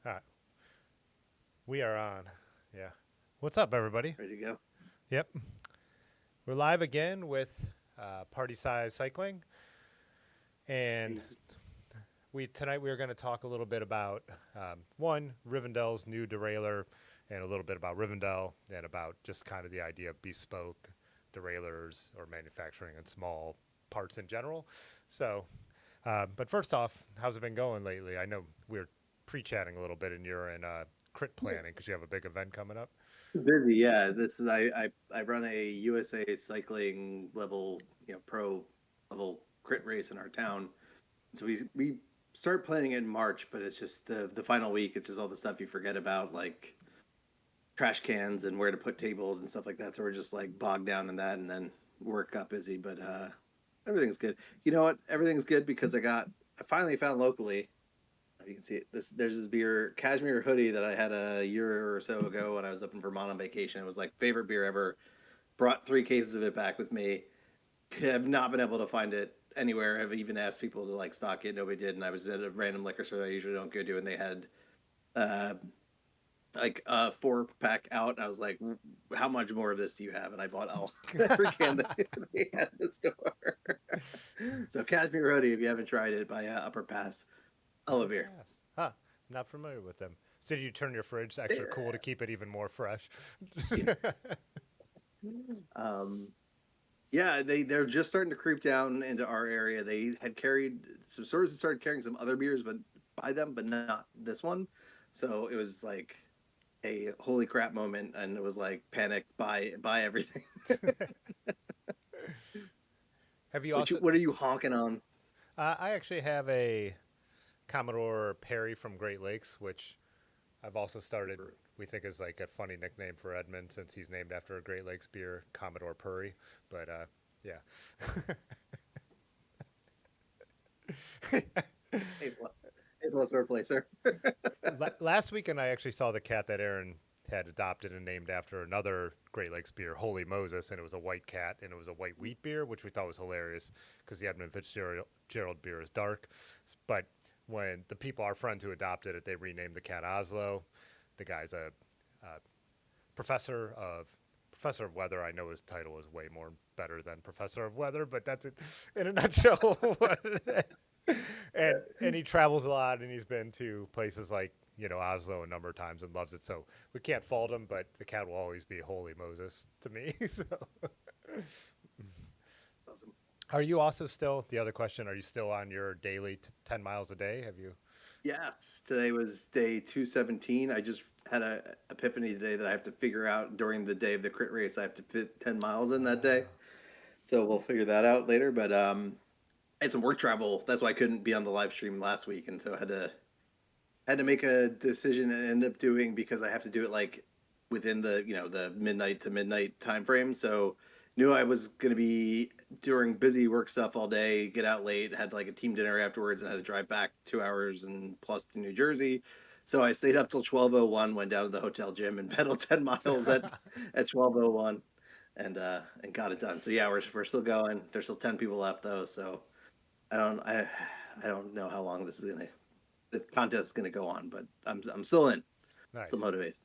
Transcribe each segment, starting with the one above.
All right. We are on. Yeah. What's up, everybody? Ready to go? Yep. We're live again with Party Size Cycling. And tonight we are going to talk a little bit about, one, Rivendell's new derailleur, and a little bit about Rivendell, and about just kind of the idea of bespoke derailleurs or manufacturing and small parts in general. So, but first off, how's it been going lately? I know we're pre-chatting a little bit, and you're in crit planning because you have a big event coming up. Busy, yeah. This is I run a USA cycling level, pro level crit race in our town. So we start planning in March, but it's just the final week. It's just all the stuff you forget about, like trash cans and where to put tables and stuff like that. So we're just like bogged down in that, and then work got busy. But everything's good. You know what? Everything's good because I finally found locally. You can see it. There's this cashmere hoodie that I had a year or so ago when I was up in Vermont on vacation. It was like favorite beer ever. Brought 3 cases of it back with me. Have not been able to find it anywhere. I've even asked people to like stock it. Nobody did. And I was at a random liquor store that I usually don't go to, and they had like a 4-pack out. And I was like, "How much more of this do you have?" And I bought every can that they had at the store. So cashmere hoodie, if you haven't tried it, by Upper Pass. Olive beer. Yes. Huh. Not familiar with them. So did you turn your fridge extra cool to keep it even more fresh? Yeah, they're just starting to creep down into our area. They had carried some stores that started carrying some other beers, but not this one. So it was like a holy crap moment, and it was like panic, buy everything. Have you also? What are you honking on? I actually have a Commodore Perry from Great Lakes, which I've also started. We think is like a funny nickname for Edmund since he's named after a Great Lakes beer, Commodore Perry. But yeah. A plus replacer. Last weekend, I actually saw the cat that Aaron had adopted and named after another Great Lakes beer, Holy Moses, and it was a white cat and it was a white wheat beer, which we thought was hilarious because the Edmund Fitzgerald beer is dark. But when the people, our friends who adopted it, they renamed the cat Oslo. The guy's a professor of weather. I know his title is way more better than professor of weather, but that's it in a nutshell. And he travels a lot, and he's been to places like Oslo a number of times and loves it. So we can't fault him, but the cat will always be holy Moses to me. So, Awesome. are you also still? The other question: are you still on your daily 10 miles a day? Have you? Yes, today was day 217. I just had a epiphany today that I have to figure out during the day of the crit race. I have to fit 10 miles in that day. So we'll figure that out later. But I had some work travel. That's why I couldn't be on the live stream last week. And so I had to make a decision and end up doing because I have to do it like within the, the midnight to midnight time frame. So knew I was going to be during busy work stuff all day, get out late, had like a team dinner afterwards, and had to drive back 2 hours and plus to New Jersey. So I stayed up till 12:01, went down to the hotel gym and pedaled 10 miles at 12:01 and got it done. So yeah, we're still going. There's still 10 people left though, so I don't know how long the contest is gonna go on, but I'm still in, Nice, still motivated.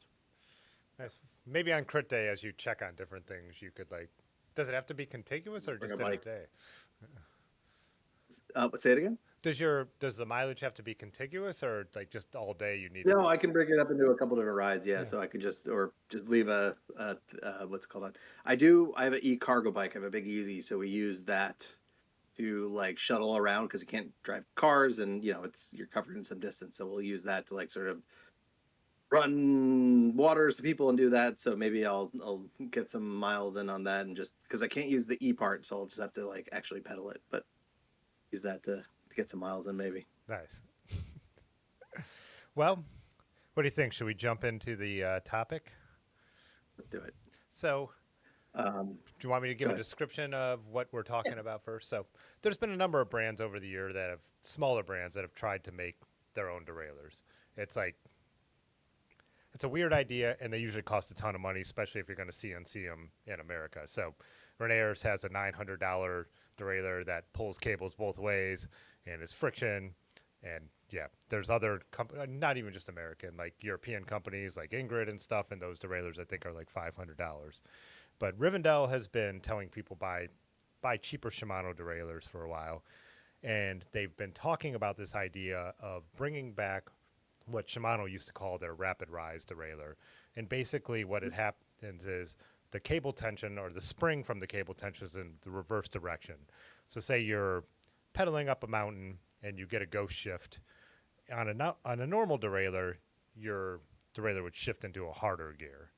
nice. Maybe on crit day, as you check on different things, you could like. Does it have to be contiguous or Bring just a in a bike. day? Say it again. Does the mileage have to be contiguous or like just all day you need to No, be? I can break it up into a couple different rides. Yeah, Yeah. so I could just or just leave a what's it called on. I have an e-cargo bike. I have a big Easy, so we use that to like shuttle around because you can't drive cars, and you're covered in some distance. So we'll use that to like sort of run waters to people and do that. So maybe I'll get some miles in on that, and just because I can't use the e part, so I'll just have to like actually pedal it, but use that to get some miles in maybe. Nice. Well, what do you think? Should we jump into the topic? Let's do it. So, Um, do you want me to give Go a ahead. description of what we're talking about first? So, there's been a number of brands over the year that have smaller brands that have tried to make their own derailleurs. It's like it's a weird idea, and they usually cost a ton of money, especially if you're going to CNC them in America. So, Rennairs has a $900 derailleur that pulls cables both ways and is friction. And yeah, there's other not even just American, like European companies like Ingrid and stuff, and those derailleurs I think are like $500. But Rivendell has been telling people buy cheaper Shimano derailleurs for a while, and they've been talking about this idea of bringing back what Shimano used to call their Rapid Rise derailleur. And basically, what it happens is the cable tension or the spring from the cable tension is in the reverse direction. So, say you're pedaling up a mountain and you get a ghost shift on a normal derailleur, your derailleur would shift into a harder gear.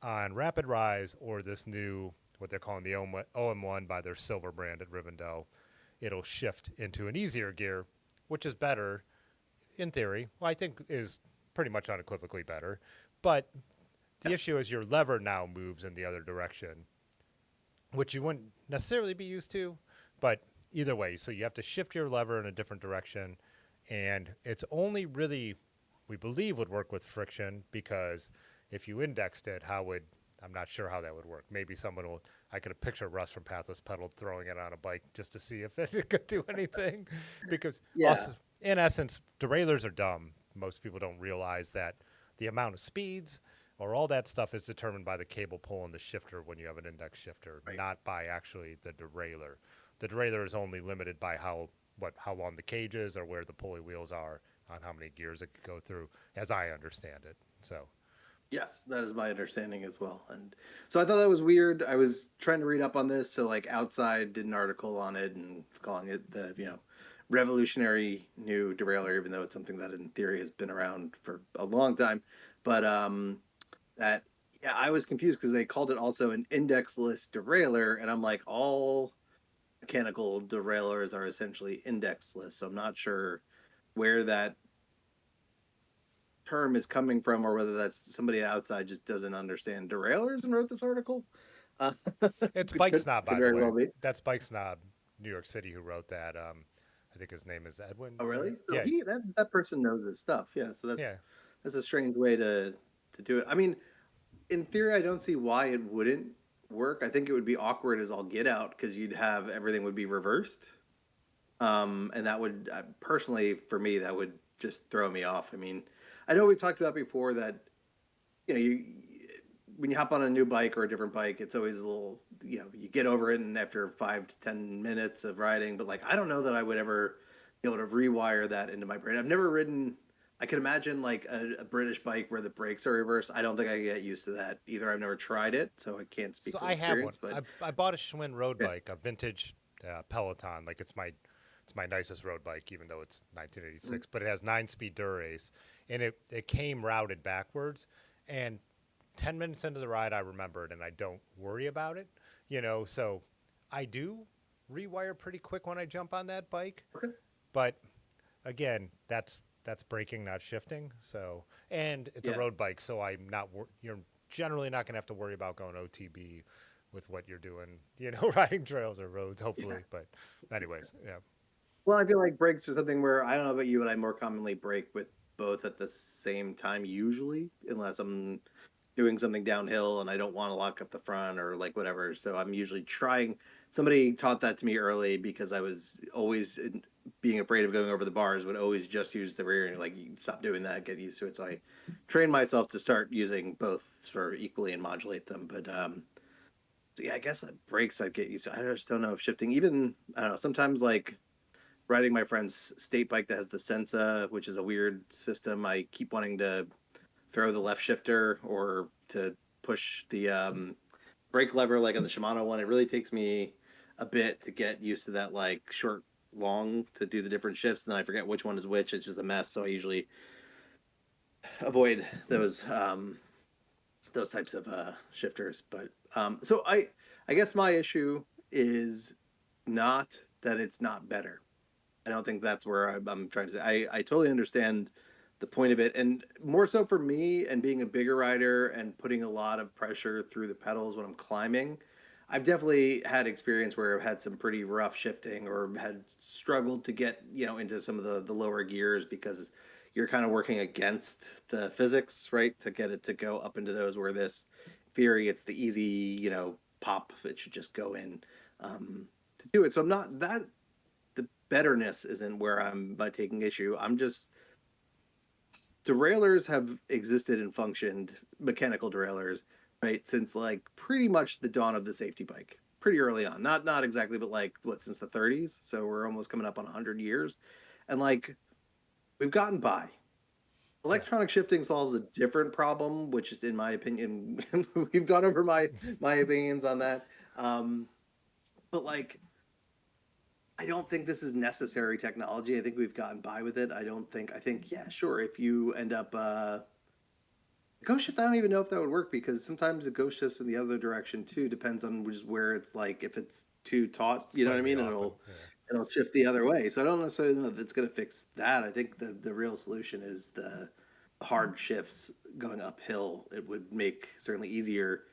On Rapid Rise or this new what they're calling the OM-1 by their silver brand at Rivendell, it'll shift into an easier gear, which is better in theory. Well, I think is pretty much unequivocally better. But the issue is your lever now moves in the other direction, which you wouldn't necessarily be used to. But either way, so you have to shift your lever in a different direction. And it's only really, we believe, would work with friction because if you indexed it, I'm not sure how that would work. Maybe I could have pictured Russ from Pathless Pedal throwing it on a bike just to see if it could do anything. Because Yeah. also, in essence, derailleurs are dumb. Most people don't realize that the amount of speeds or all that stuff is determined by the cable pull and the shifter when you have an index shifter, Right. not by actually the derailleur. The derailleur is only limited by how long the cage is or where the pulley wheels are on how many gears it could go through, as I understand it. So, Yes, that is my understanding as well. And so I thought that was weird. I was trying to read up on this. So like Outside did an article on it and it's calling it the, revolutionary new derailleur, even though it's something that in theory has been around for a long time. But that yeah, I was confused because they called it also an indexless derailleur, and I'm like, all mechanical derailleurs are essentially indexless. So I'm not sure where that term is coming from, or whether that's somebody outside just doesn't understand derailleurs and wrote this article. Uh, It's Bike Snob, could by the very way. well be. That's Bike Snob, New York City, who wrote that. I think his name is Edwin. Oh, really? So Yeah, that person knows his stuff. Yeah. So yeah. that's a strange way to do it. I mean, in theory, I don't see why it wouldn't work. I think it would be awkward as all get out because you'd have everything would be reversed. And that would personally, for me, that would just throw me off. I mean, I know we've talked about before that you when you hop on a new bike or a different bike, it's always a little you get over it, and after 5 to 10 minutes of riding, but like I don't know that I would ever be able to rewire that into my brain. I've never ridden. I can imagine like a British bike where the brakes are reversed. I don't think I can get used to that either. I've never tried it, so I can't speak So from I have one. experience. But I bought a Schwinn road yeah, bike, a vintage Peloton. Like it's my nicest road bike, even though it's 1986. But it has 9-speed Dura-Ace, and it came routed backwards. And 10 minutes into the ride, I remembered, and I don't worry about it. So I do rewire pretty quick when I jump on that bike. okay, But again, that's braking, not shifting. So, and it's a yeah. road bike, so you're generally not going to have to worry about going OTB with what you're doing, riding trails or roads, Yeah. hopefully. But anyways, yeah. Well, I feel like brakes are something where I don't know about you, but I more commonly brake with both at the same time usually, unless I'm doing something downhill and I don't want to lock up the front or like whatever. So I'm usually trying. Somebody taught that to me early because I was always being afraid of going over the bars, would always just use the rear and like you stop doing that, get used to it. So I trained myself to start using both sort of equally and modulate them. But so yeah, I guess brakes I'd get used to. I just don't know if shifting, even I don't know, sometimes like riding my friend's state bike that has the Sensa, which is a weird system. I keep wanting to throw the left shifter or to push the brake lever like on the Shimano one. It really takes me a bit to get used to that like short long to do the different shifts, and then I forget which one is which. It's just a mess. So I usually avoid those types of shifters. But so I guess my issue is not that it's not better. I don't think that's where I'm trying to say. I totally understand the point of it, and more so for me and being a bigger rider and putting a lot of pressure through the pedals when I'm climbing. I've definitely had experience where I've had some pretty rough shifting or had struggled to get into some of the lower gears because you're kind of working against the physics, right? To get it to go up into those where this theory, it's the easy, pop. It should just go in to do it. So I'm not that the betterness isn't where I'm by taking issue. I'm just derailleurs have existed and functioned, mechanical derailleurs, right, since like pretty much the dawn of the safety bike. Pretty early on, not exactly, but like what since the 30s. So we're almost coming up on 100 years, and like we've gotten by. Yeah. Electronic shifting solves a different problem, which, in my opinion, we've gone over my opinions on that. But like I don't think this is necessary technology. I think we've gotten by with it. I think, yeah, sure. If you end up, ghost shift, I don't even know if that would work because sometimes it ghost shifts in the other direction too. Depends on which where it's like, if it's too taut, you know what I Slightly mean? off, but yeah. It'll shift the other way. So I don't necessarily know if it's going to fix that. I think the real solution is the hard shifts going uphill. It would make certainly easier.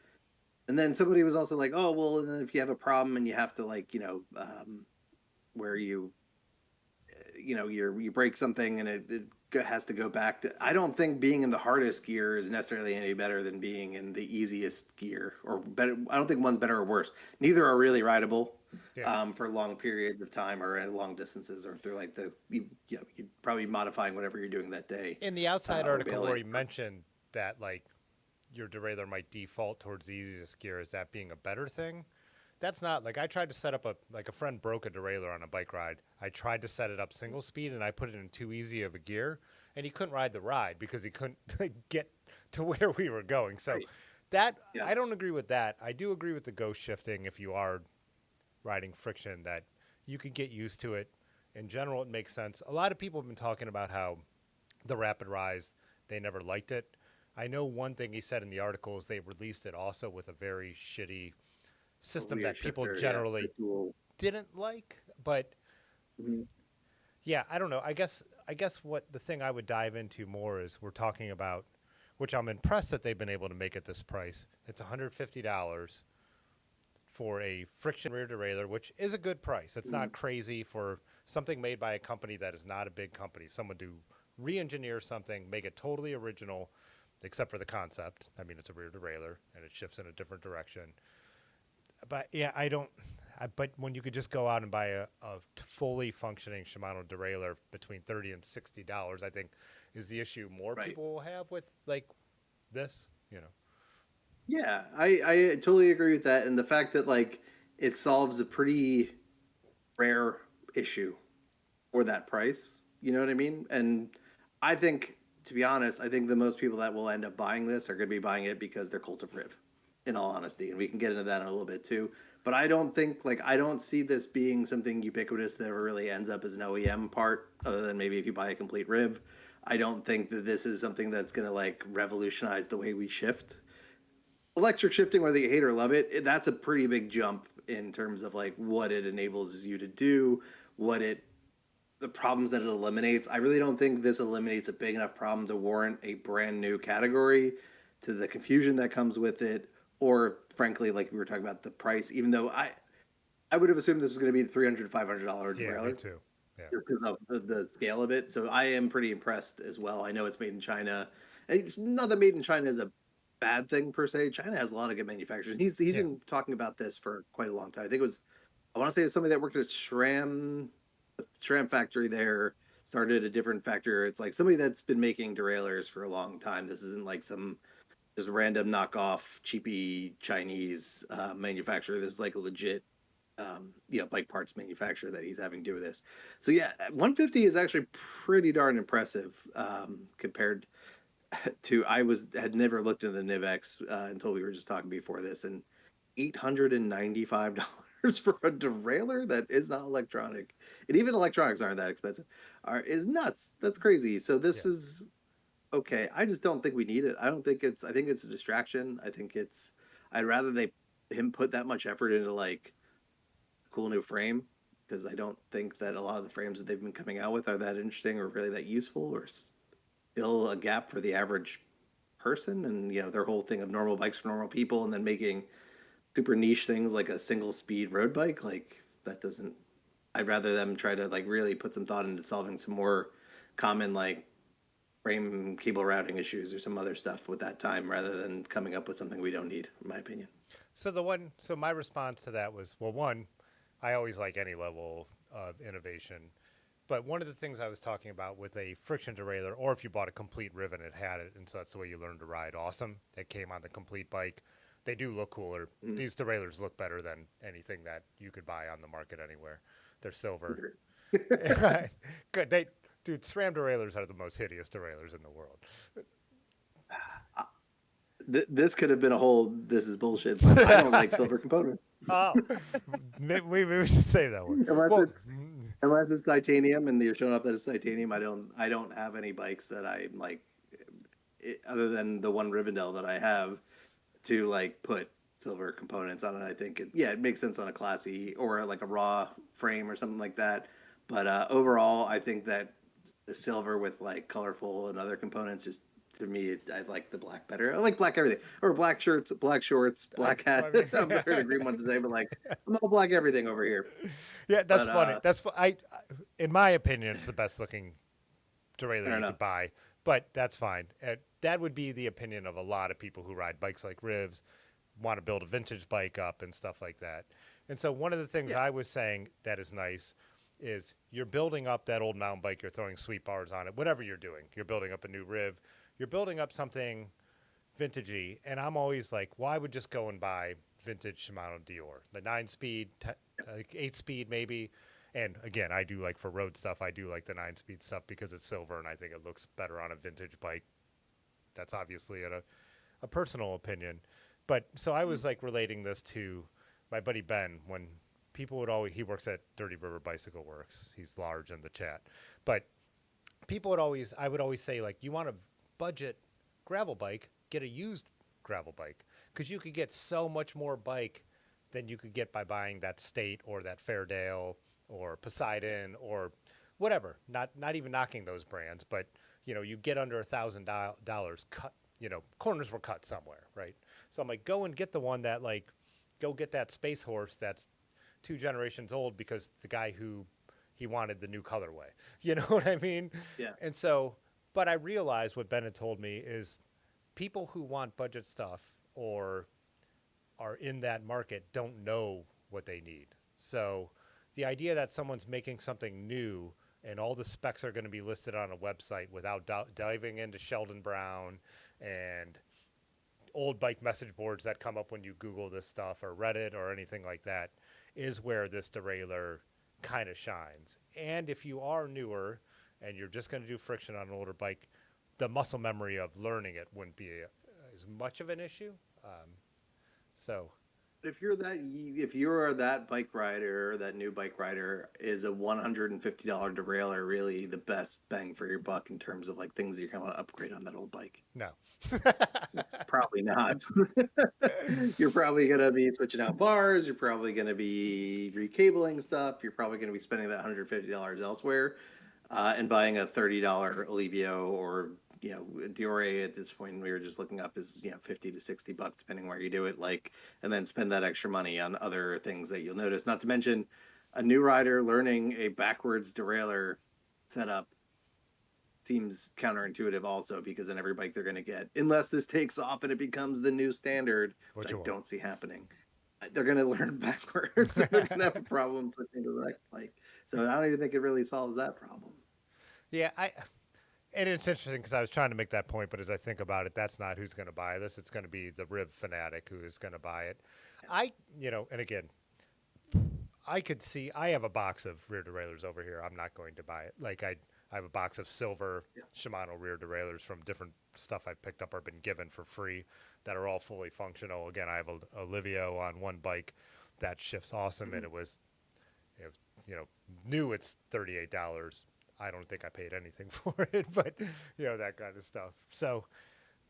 And then somebody was also like, oh, well, and then if you have a problem and you have to like, where you break something and it has to go back to. I don't think being in the hardest gear is necessarily any better than being in the easiest gear, or better. I don't think one's better or worse. Neither are really rideable Yeah. for long periods of time or at long distances, or through like you're probably modifying whatever you're doing that day. In the outside Or article where bailing. he mentioned that like your derailleur might default towards the easiest gear as that being a better thing, that's not like I tried to set up a friend broke a derailleur on a bike ride. I tried to set it up single speed and I put it in too easy of a gear and he couldn't ride the ride because he couldn't get to where we were going. So Right. that Yeah. I don't agree with that. I do agree with the ghost shifting if you are riding friction, that you could get used to it in general, it makes sense. A lot of people have been talking about how the Rapid Rise, they never liked it. I know one thing he said in the article is they released it also with a very shitty system Weird that people shifter, yeah. The generally dual. didn't like. But Mhm. yeah, I don't know. I guess what the thing I would dive into more is we're talking about, which I'm impressed that they've been able to make at this price. It's $150 for a friction rear derailleur, which is a good price. It's not Mhm. crazy for something made by a company that is not a big company. Someone to re-engineer something, make it totally original, except for the concept. I mean, it's a rear derailleur and it shifts in a different direction. But yeah, I don't. But when you could just go out and buy a fully functioning Shimano derailleur between $30 and $60, I think is the issue more Right. people will have with like this. Yeah, I totally agree with that, and the fact that like it solves a pretty rare issue for that price. You know what I mean? And I think, to be honest, I think the most people that will end up buying this are going to be buying it because they're cult of Riv, in all honesty. And we can get into that in a little bit too. But I don't think, like, I don't see this being something ubiquitous that really ends up as an OEM part, other than maybe if you buy a complete Riv. I don't think that this is something that's going to like revolutionize the way we shift. Electric shifting, whether you hate or love it, that's a pretty big jump in terms of like what it enables you to do, what it the problems that it eliminates. I really don't think this eliminates a big enough problem to warrant a brand new category, to the confusion that comes with it, or frankly, like we were talking about the price, even though I would have assumed this was going to be $300, $500 Yeah, me derailleur too. Yeah. because of the scale of it. So I am pretty impressed as well. I know it's made in China. And it's not that made in China is a bad thing per se. China has a lot of good manufacturers. He's Yeah. been talking about this for quite a long time. I think it was I want to say it was somebody that worked at SRAM, the SRAM factory there, started a different factory. It's like somebody that's been making derailleurs for a long time. This isn't like some just random knockoff cheapy Chinese manufacturer. This is like a legit bike parts manufacturer that he's having to do with this. So yeah, 150 is actually pretty darn impressive compared to had never looked into the Nivex until we were just talking before this, and $895 for a derailleur that is not electronic, and even electronics aren't that expensive, is nuts. That's crazy. So Yeah. this is okay. I just don't think we need it. I don't think it's. I think it's a distraction. I think it's. I'd rather him put that much effort into like a cool new frame, because I don't think that a lot of the frames that they've been coming out with are that interesting or really that useful or fill a gap for the average person. And their whole thing of normal bikes for normal people, and then making super niche things like a single speed road bike, like that doesn't. I'd rather them try to like really put some thought into solving some more common like frame cable routing issues or some other stuff with that time, rather than coming up with something we don't need, in my opinion. So my response to that was, well, one, I always like any level of innovation. But one of the things I was talking about with a friction derailleur, or if you bought a complete Riven, it had it, and so that's the way you learned to ride. Awesome. It came on the complete bike. They do look cooler. Mm. These derailleurs look better than anything that you could buy on the market anywhere. They're silver. Good. Dude, SRAM derailleurs are the most hideous derailleurs in the world. This could have been a whole "this is bullshit," but I don't like silver components. Oh, maybe we should save that one. unless Well, it's unless it's titanium and you're showing up that it's titanium. I don't have any bikes that I like, other than the one Rivendell that I have, to like put silver components on it. I think it makes sense on a classy or like a raw frame or something like that. But overall, I think that the silver with like colorful and other components, just to me, I like the black better. I like black everything, or black shirts, black shorts, black hat. I'm wearing a green one today, but like I'm all black everything over here. yeah, that's But funny. In my opinion, it's the best looking I derailleur don't you know. could buy, but that's fine. That would be the opinion of a lot of people who ride bikes like Rivs, want to build a vintage bike up and stuff like that. And so one of the things Yeah, I was saying that is nice is you're building up that old mountain bike, you're throwing sweet bars on it, whatever you're doing. You're building up a new Riv, you're building up something vintagey, and I'm always like, well, I would just go and buy vintage Shimano Dior, the 9-speed, like 8-speed maybe. And again, I do like for road stuff, I do like the 9-speed stuff because it's silver and I think it looks better on a vintage bike. That's obviously a personal opinion. But so I was like relating this to my buddy Ben when people would always, he works at Dirty River Bicycle Works. He's large in the chat. But people would always, I would always say, like, you want a budget gravel bike, get a used gravel bike. Because you could get so much more bike than you could get by buying that State or that Fairdale or Poseidon or whatever. Not even knocking those brands, but, you know, you get under $1,000 cut, you know, corners were cut somewhere, right? So I'm like, go and get the one that, like, go get that Space Horse that's 2 generations old because the guy who he wanted the new colorway. You know what I mean? Yeah. And so, but I realized what Ben had told me is people who want budget stuff or are in that market don't know what they need. So the idea that someone's making something new and all the specs are going to be listed on a website without diving into Sheldon Brown and old bike message boards that come up when you Google this stuff or Reddit or anything like that is where this derailleur kind of shines. And if you are newer and you're just going to do friction on an older bike, the muscle memory of learning it wouldn't be as much of an issue. So If you're that bike rider, that new bike rider, is a $150 derailleur really the best bang for your buck in terms of like things that you're going to upgrade on that old bike? no. Probably not. You're probably going to be switching out bars. You're probably going to be recabling stuff. You're probably going to be spending that $150 elsewhere and buying a $30 Alivio or, you know, Diore at this point we were just looking up is, you know, $50 to $60 depending where you do it, like, and then spend that extra money on other things that you'll notice. Not to mention a new rider learning a backwards derailleur setup seems counterintuitive also, because then every bike they're going to get, unless this takes off and it becomes the new standard, which I don't see happening, they're going to learn backwards. They're going to have a problem switching to the next bike. So I don't even think it really solves that problem. Yeah, and it's interesting because I was trying to make that point, but as I think about it, that's not who's going to buy this. It's going to be the Riv fanatic who is going to buy it. You know, and again, I could see, I have a box of rear derailleurs over here. I'm not going to buy it. Like I have a box of silver Shimano rear derailleurs from different stuff I've picked up or been given for free that are all fully functional. Again, I have a Olivio on one bike that shifts awesome, and it was, you know, new. It's $38. I don't think I paid anything for it, but you know, that kind of stuff. So,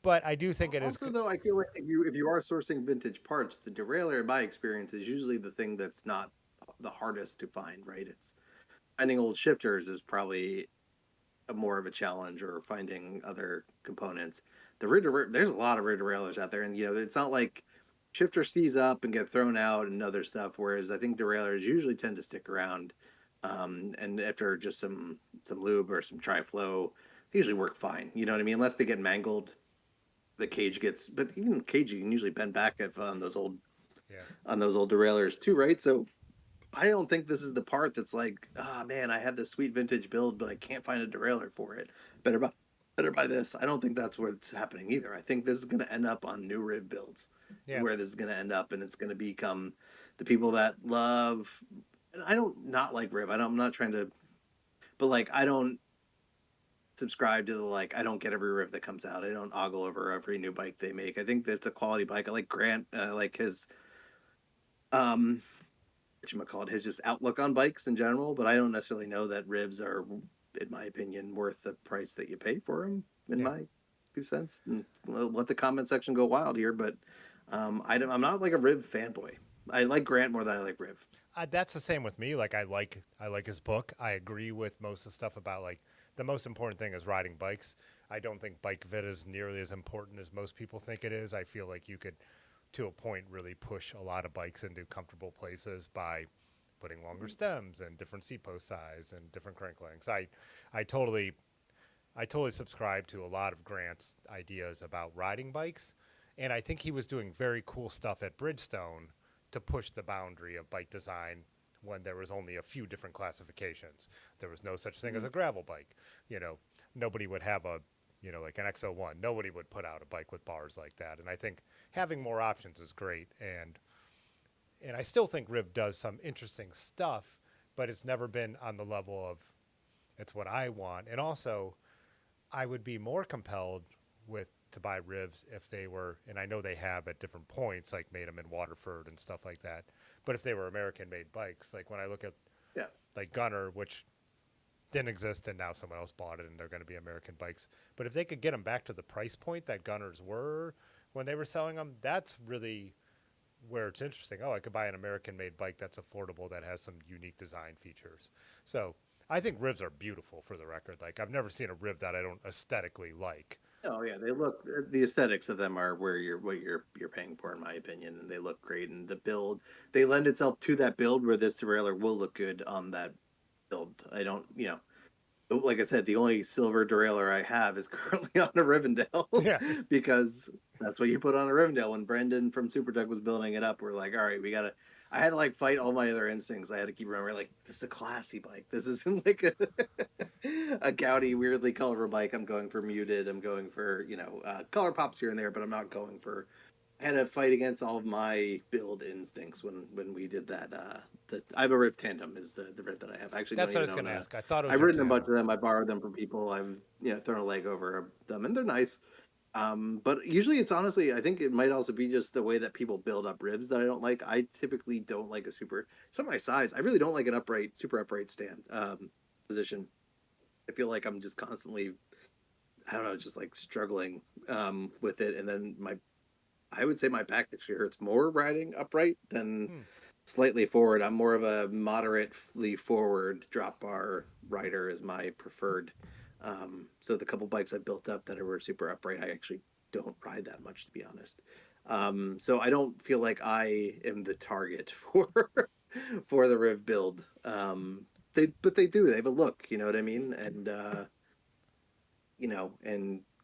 but I do think it is. Also, though, I feel like if you are sourcing vintage parts, the derailleur, in my experience, is usually the thing that's not the hardest to find. Right? It's finding old shifters is probably more of a challenge, or finding other components. There's a lot of rear derailleurs out there, and you know, it's not like shifters seize up and get thrown out and other stuff. Whereas I think derailleurs usually tend to stick around. And after just some lube or some tri-flow, they usually work fine. You know what I mean? Unless they get mangled, the cage gets. But even the cage, you can usually bend back on those old derailleurs too, right? So I don't think this is the part that's like, man, I have this sweet vintage build, but I can't find a derailleur for it. Better buy this. I don't think that's what's happening either. I think this is going to end up on new Riv builds. Yeah. Where this is going to end up, and it's going to become the people that love. I don't not like Riv. I'm not trying to, but like I don't subscribe to the like. I don't get every Riv that comes out. I don't ogle over every new bike they make. I think that's a quality bike. I like Grant. I like his, whatchamacallit, his just outlook on bikes in general. But I don't necessarily know that Rivs are, in my opinion, worth the price that you pay for them. In my 2 cents, and let the comment section go wild here. But I'm not like a Riv fanboy. I like Grant more than I like Riv. That's the same with me. Like I like his book. I agree with most of the stuff about like the most important thing is riding bikes. I don't think bike vid is nearly as important as most people think it is. I feel like you could, to a point, really push a lot of bikes into comfortable places by putting longer stems and different seat post size and different crank lengths. I totally subscribe to a lot of Grant's ideas about riding bikes, and I think he was doing very cool stuff at Bridgestone to push the boundary of bike design when there was only a few different classifications. There was no such thing as a gravel bike. You know, nobody would have a, you know, like an XO1. Nobody would put out a bike with bars like that. And I think having more options is great. And I still think Riv does some interesting stuff, but it's never been on the level of it's what I want. And also, I would be more compelled with to buy rivs if they were, and I know they have at different points, like made them in Waterford and stuff like that. But if they were American-made bikes, like when I look at Yeah. like Gunner, which didn't exist and now someone else bought it and they're going to be American bikes. But if they could get them back to the price point that Gunners were when they were selling them, that's really where it's interesting. Oh, I could buy an American-made bike that's affordable that has some unique design features. So I think ribs are beautiful. For the record, like I've never seen a rib that I don't aesthetically like. Oh yeah, they look the aesthetics of them are where you're paying for, in my opinion, and they look great. And the build they lend itself to that build where this derailleur will look good on that build. I don't, like I said, the only silver derailleur I have is currently on a Rivendell Yeah, because that's what you put on a Rivendell. When Brendan from Supertech was building it up, we're like, all right, we gotta. I had to like fight all my other instincts. I had to keep remembering, like, this is a classy bike. This isn't like a gaudy, weirdly colorful bike. I'm going for muted. I'm going for color pops here and there, but I'm not going for. I had to fight against all of my build instincts when we did that. I have a Riv Tandem is the Riv that I have. I actually that's don't what I even was going own to a. ask. I thought it was I've your ridden a bunch tandem. of them. I borrowed them from people. I've thrown a leg over them, and they're nice. But usually it's honestly, I think it might also be just the way that people build up ribs that I don't like. I typically don't like a super. Some of my size, I really don't like an super upright stand position. I feel like I'm just constantly, I don't know, just like struggling with it, and then I would say my back actually hurts more riding upright than Hmm. slightly forward. I'm more of a moderately forward drop bar rider is my preferred. So the couple bikes I built up that were super upright, I actually don't ride that much, to be honest. So I don't feel like I am the target for the Riv build. But they do. They have a look, you know what I mean? And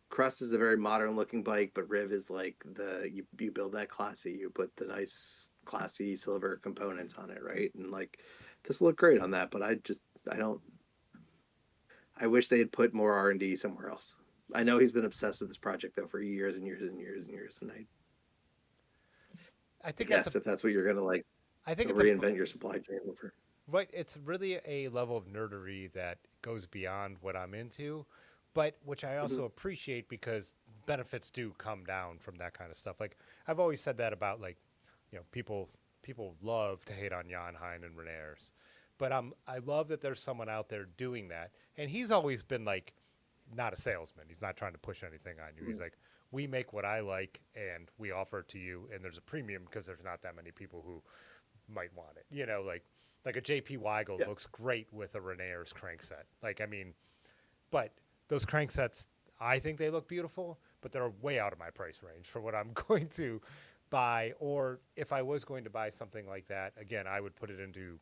Crust is a very modern looking bike, but Riv is like you build that classy. You put the nice classy silver components on it, right? And like this look great on that, but I don't. I wish they had put more R&D somewhere else. I know he's been obsessed with this project though for years and years and years and years, and I I think that's a. guess if that's what you're gonna like I think it's a. reinvent your supply chain over. Right, it's really a level of nerdery that goes beyond what I'm into, but which I Mm-hmm. also appreciate because benefits do come down from that kind of stuff. Like I've always said that about like, people love to hate on Jan Hein and Renaers, but I love that there's someone out there doing that, and he's always been like, not a salesman. He's not trying to push anything on you. He's like, we make what I like and we offer it to you, and there's a premium because there's not that many people who might want it. Like a JP Weigel Yeah, looks great with a Renaer's crankset. Like I mean, but those cranksets, I think they look beautiful, but they're way out of my price range for what I'm going to buy. Or if I was going to buy something like that, again, I would put it into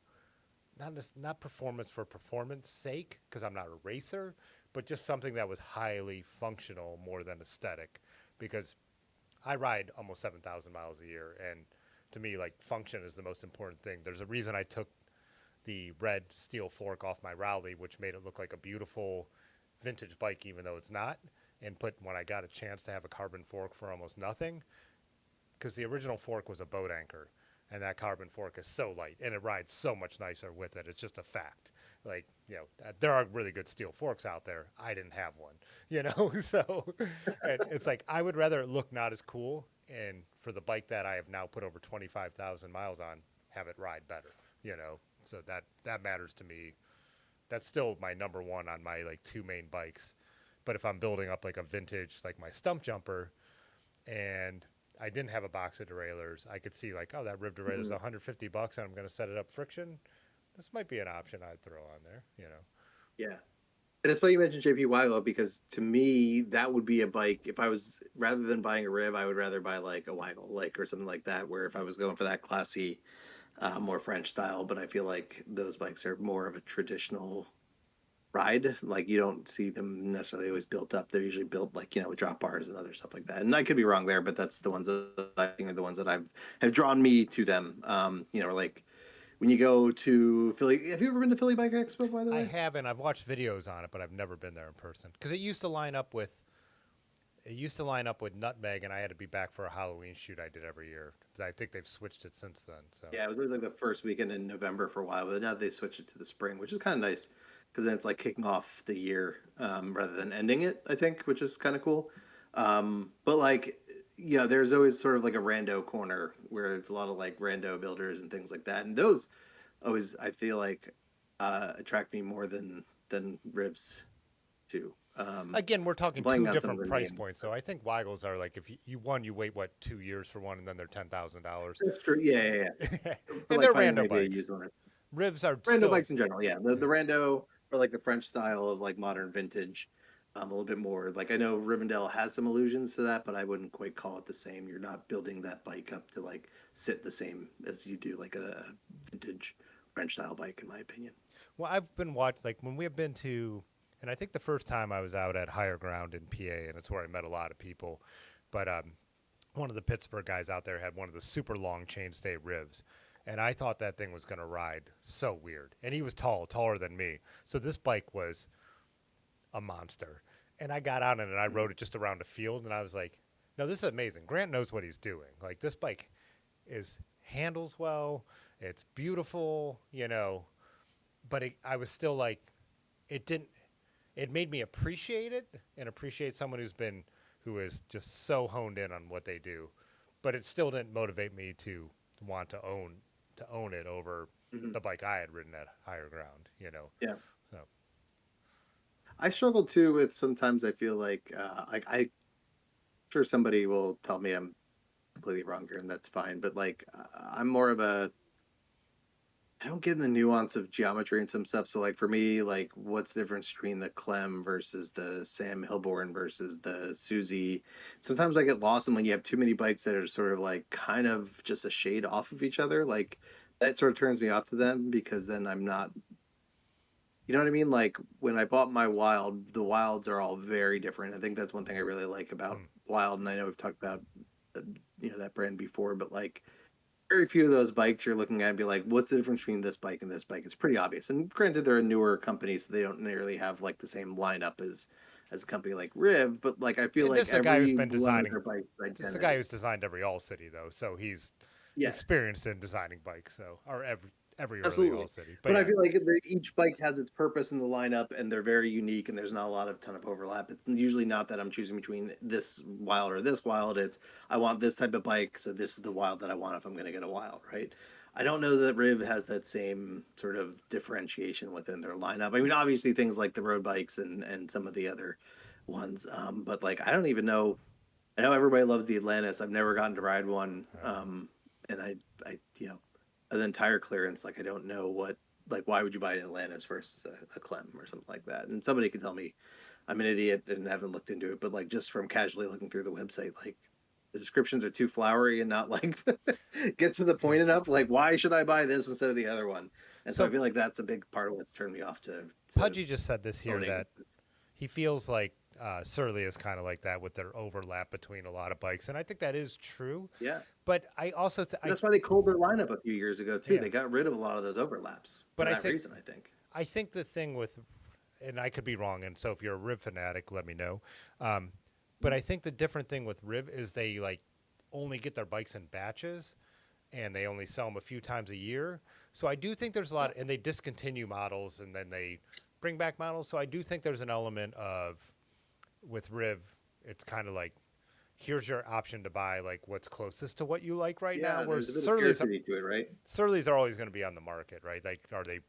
not performance for performance sake because I'm not a racer, but just something that was highly functional more than aesthetic. Because I ride almost 7,000 miles a year, and to me, like function is the most important thing. There's a reason I took the red steel fork off my Rowley, which made it look like a beautiful vintage bike, even though it's not. And put when I got a chance to have a carbon fork for almost nothing, because the original fork was a boat anchor, and that carbon fork is so light and it rides so much nicer with it. It's just a fact. Like there are really good steel forks out there. I didn't have one. So and it's like I would rather it look not as cool, and for the bike that I have now put over 25,000 miles on, have it ride better. So that matters to me. That's still my number one on my like two main bikes. But if I'm building up like a vintage, like my stump jumper, and I didn't have a box of derailleurs, I could see like, oh, that rib derailleur is mm-hmm. $150, and I'm going to set it up friction. This might be an option I'd throw on there. Yeah. And it's funny you mentioned JP Weigel because to me that would be a bike. If I was rather than buying a Riv, I would rather buy like a Weigel, like or something like that. Where if I was going for that classy, more French style, but I feel like those bikes are more of a traditional ride. Like you don't see them necessarily always built up. They're usually built like with drop bars and other stuff like that. And I could be wrong there, but that's the ones that I think are the ones that have drawn me to them. Like when you go to Philly. Have you ever been to Philly Bike Expo, by the I way? haven't. I've watched videos on it, but I've never been there in person because it used to line up with Nutmeg, and I had to be back for a Halloween shoot I did every year. I think they've switched it since then. So Yeah, it was always like the first weekend in November for a while, but now they switched it to the spring, which is kind of nice because then it's like kicking off the year rather than ending it. I think, which is kind of cool. But like, there's always sort of like a rando corner where it's a lot of like rando builders and things like that, and those always I feel like attract me more than ribs too. Again, we're talking Playing two on some of different the price names. points. So I think Weigels are like if you wait what 2 years for one, and then they're $10,000, That's true. Yeah, yeah, yeah. For and like they're finding rando maybe a used bikes. one. Ribs are Rando still bikes in general, yeah. The rando or like the French style of like modern vintage, a little bit more. Like I know Rivendell has some allusions to that, but I wouldn't quite call it the same. You're not building that bike up to like sit the same as you do like a vintage French style bike, in my opinion. well. I've been watching like when we have been to, and I think the first time I was out at Higher Ground in PA, and it's where I met a lot of people. But one of the Pittsburgh guys out there had one of the super long chainstay ribs. And I thought that thing was going to ride so weird. And he was tall, taller than me. So this bike was a monster. And I got on it and I Mhm. rode it just around the field. And I was like, no, this is amazing. Grant knows what he's doing. Like, this bike is handles well. It's beautiful, but I was still like, it didn't, it made me appreciate it and appreciate someone who is just so honed in on what they do. But it still didn't motivate me to want to own it over Mhm. the bike I had ridden at Higher Ground. Yeah. So I struggle too with sometimes I feel like I sure somebody will tell me I'm completely wrong here and that's fine, but like I'm more of a I don't get in the nuance of geometry and some stuff. So like for me, like what's the difference between the Clem versus the Sam Hilborn versus the Susie? Sometimes I get lost in when you have too many bikes that are sort of like kind of just a shade off of each other. Like that sort of turns me off to them because then I'm not, you know what I mean? Like when I bought my Wild, the Wilds are all very different. I think that's one thing I really like about mm. Wild, and I know we've talked about uh, that brand before, but like very few of those bikes you're looking at and be like, what's the difference between this bike and this bike? It's pretty obvious. And granted, they're a newer company, so they don't nearly have like the same lineup as a company like Riv. But like, I feel And like this is a guy who's every been one of designing. their bikes is This is a guy identity. who's designed every All City though, so he's Yeah, experienced in designing bikes. So or every early All absolutely. City. But But I yeah, feel like each bike has its purpose in the lineup, and they're very unique, and there's not a lot of ton of overlap. It's usually not that I'm choosing between this wild or this wild. It's I want this type of bike, so this is the wild that I want if I'm going to get a wild, right? I don't know that Riv has that same sort of differentiation within their lineup. I mean, obviously things like the road bikes and some of the other ones, but like I don't even know. I know everybody loves the Atlantis. I've never gotten to ride one, and I, an entire clearance. Like I don't know like why would you buy an Atlantis versus a Clem or something like that? And somebody could tell me I'm an idiot and haven't looked into it, but like just from casually looking through the website, like the descriptions are too flowery and not like get to the point enough. Like why should I buy this instead of the other one? And so I so feel like that's a big part of what's turned me off to Pudgy just said this here owning. that he feels like Surly is kind of like that with their overlap between a lot of bikes, and I think that is true. Yeah. But I also, That's why they culled their lineup a few years ago too. yeah, They got rid of a lot of those overlaps for but that reason, I think. I think the thing with, and I could be wrong, and so if you're a Rib fanatic, let me know. Um, but I think the different thing with Rib is they like only get their bikes in batches, and they only sell them a few times a year. So I do think there's a lot, and they discontinue models and then they bring back models. So I do think there's an element of with Riv, it's kind of like here's your option to buy like what's closest to what you like right now. Yeah, Whereas there's a bit of scarcity to it, right? Surly's are always going to be on the market, right? Like are they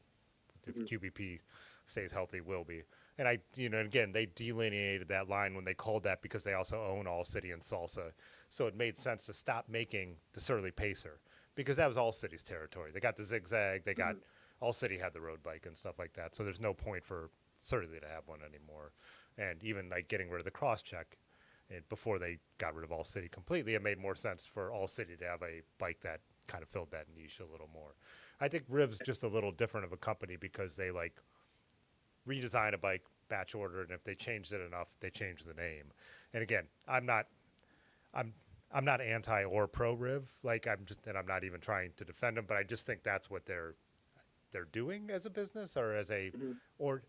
if Mhm. QBP stays healthy, will be. And again, they delineated that line when they called that because they also own All City and Salsa. So it made sense to stop making the Surly Pacer because that was All City's territory. They got the Zigzag, they got Mhm. All City had the road bike and stuff like that. So there's no point for Surly to have one anymore. And even like getting rid of the cross check before they got rid of All City completely, it made more sense for All City to have a bike that kind of filled that niche a little more. I think Riv's just a little different of a company because they like redesign a bike, batch order, and if they changed it enough, they change the name. And again, I'm I'm not anti or pro Riv. Like I'm not even trying to defend them, but I just think that's what they're doing as a business Mhm. or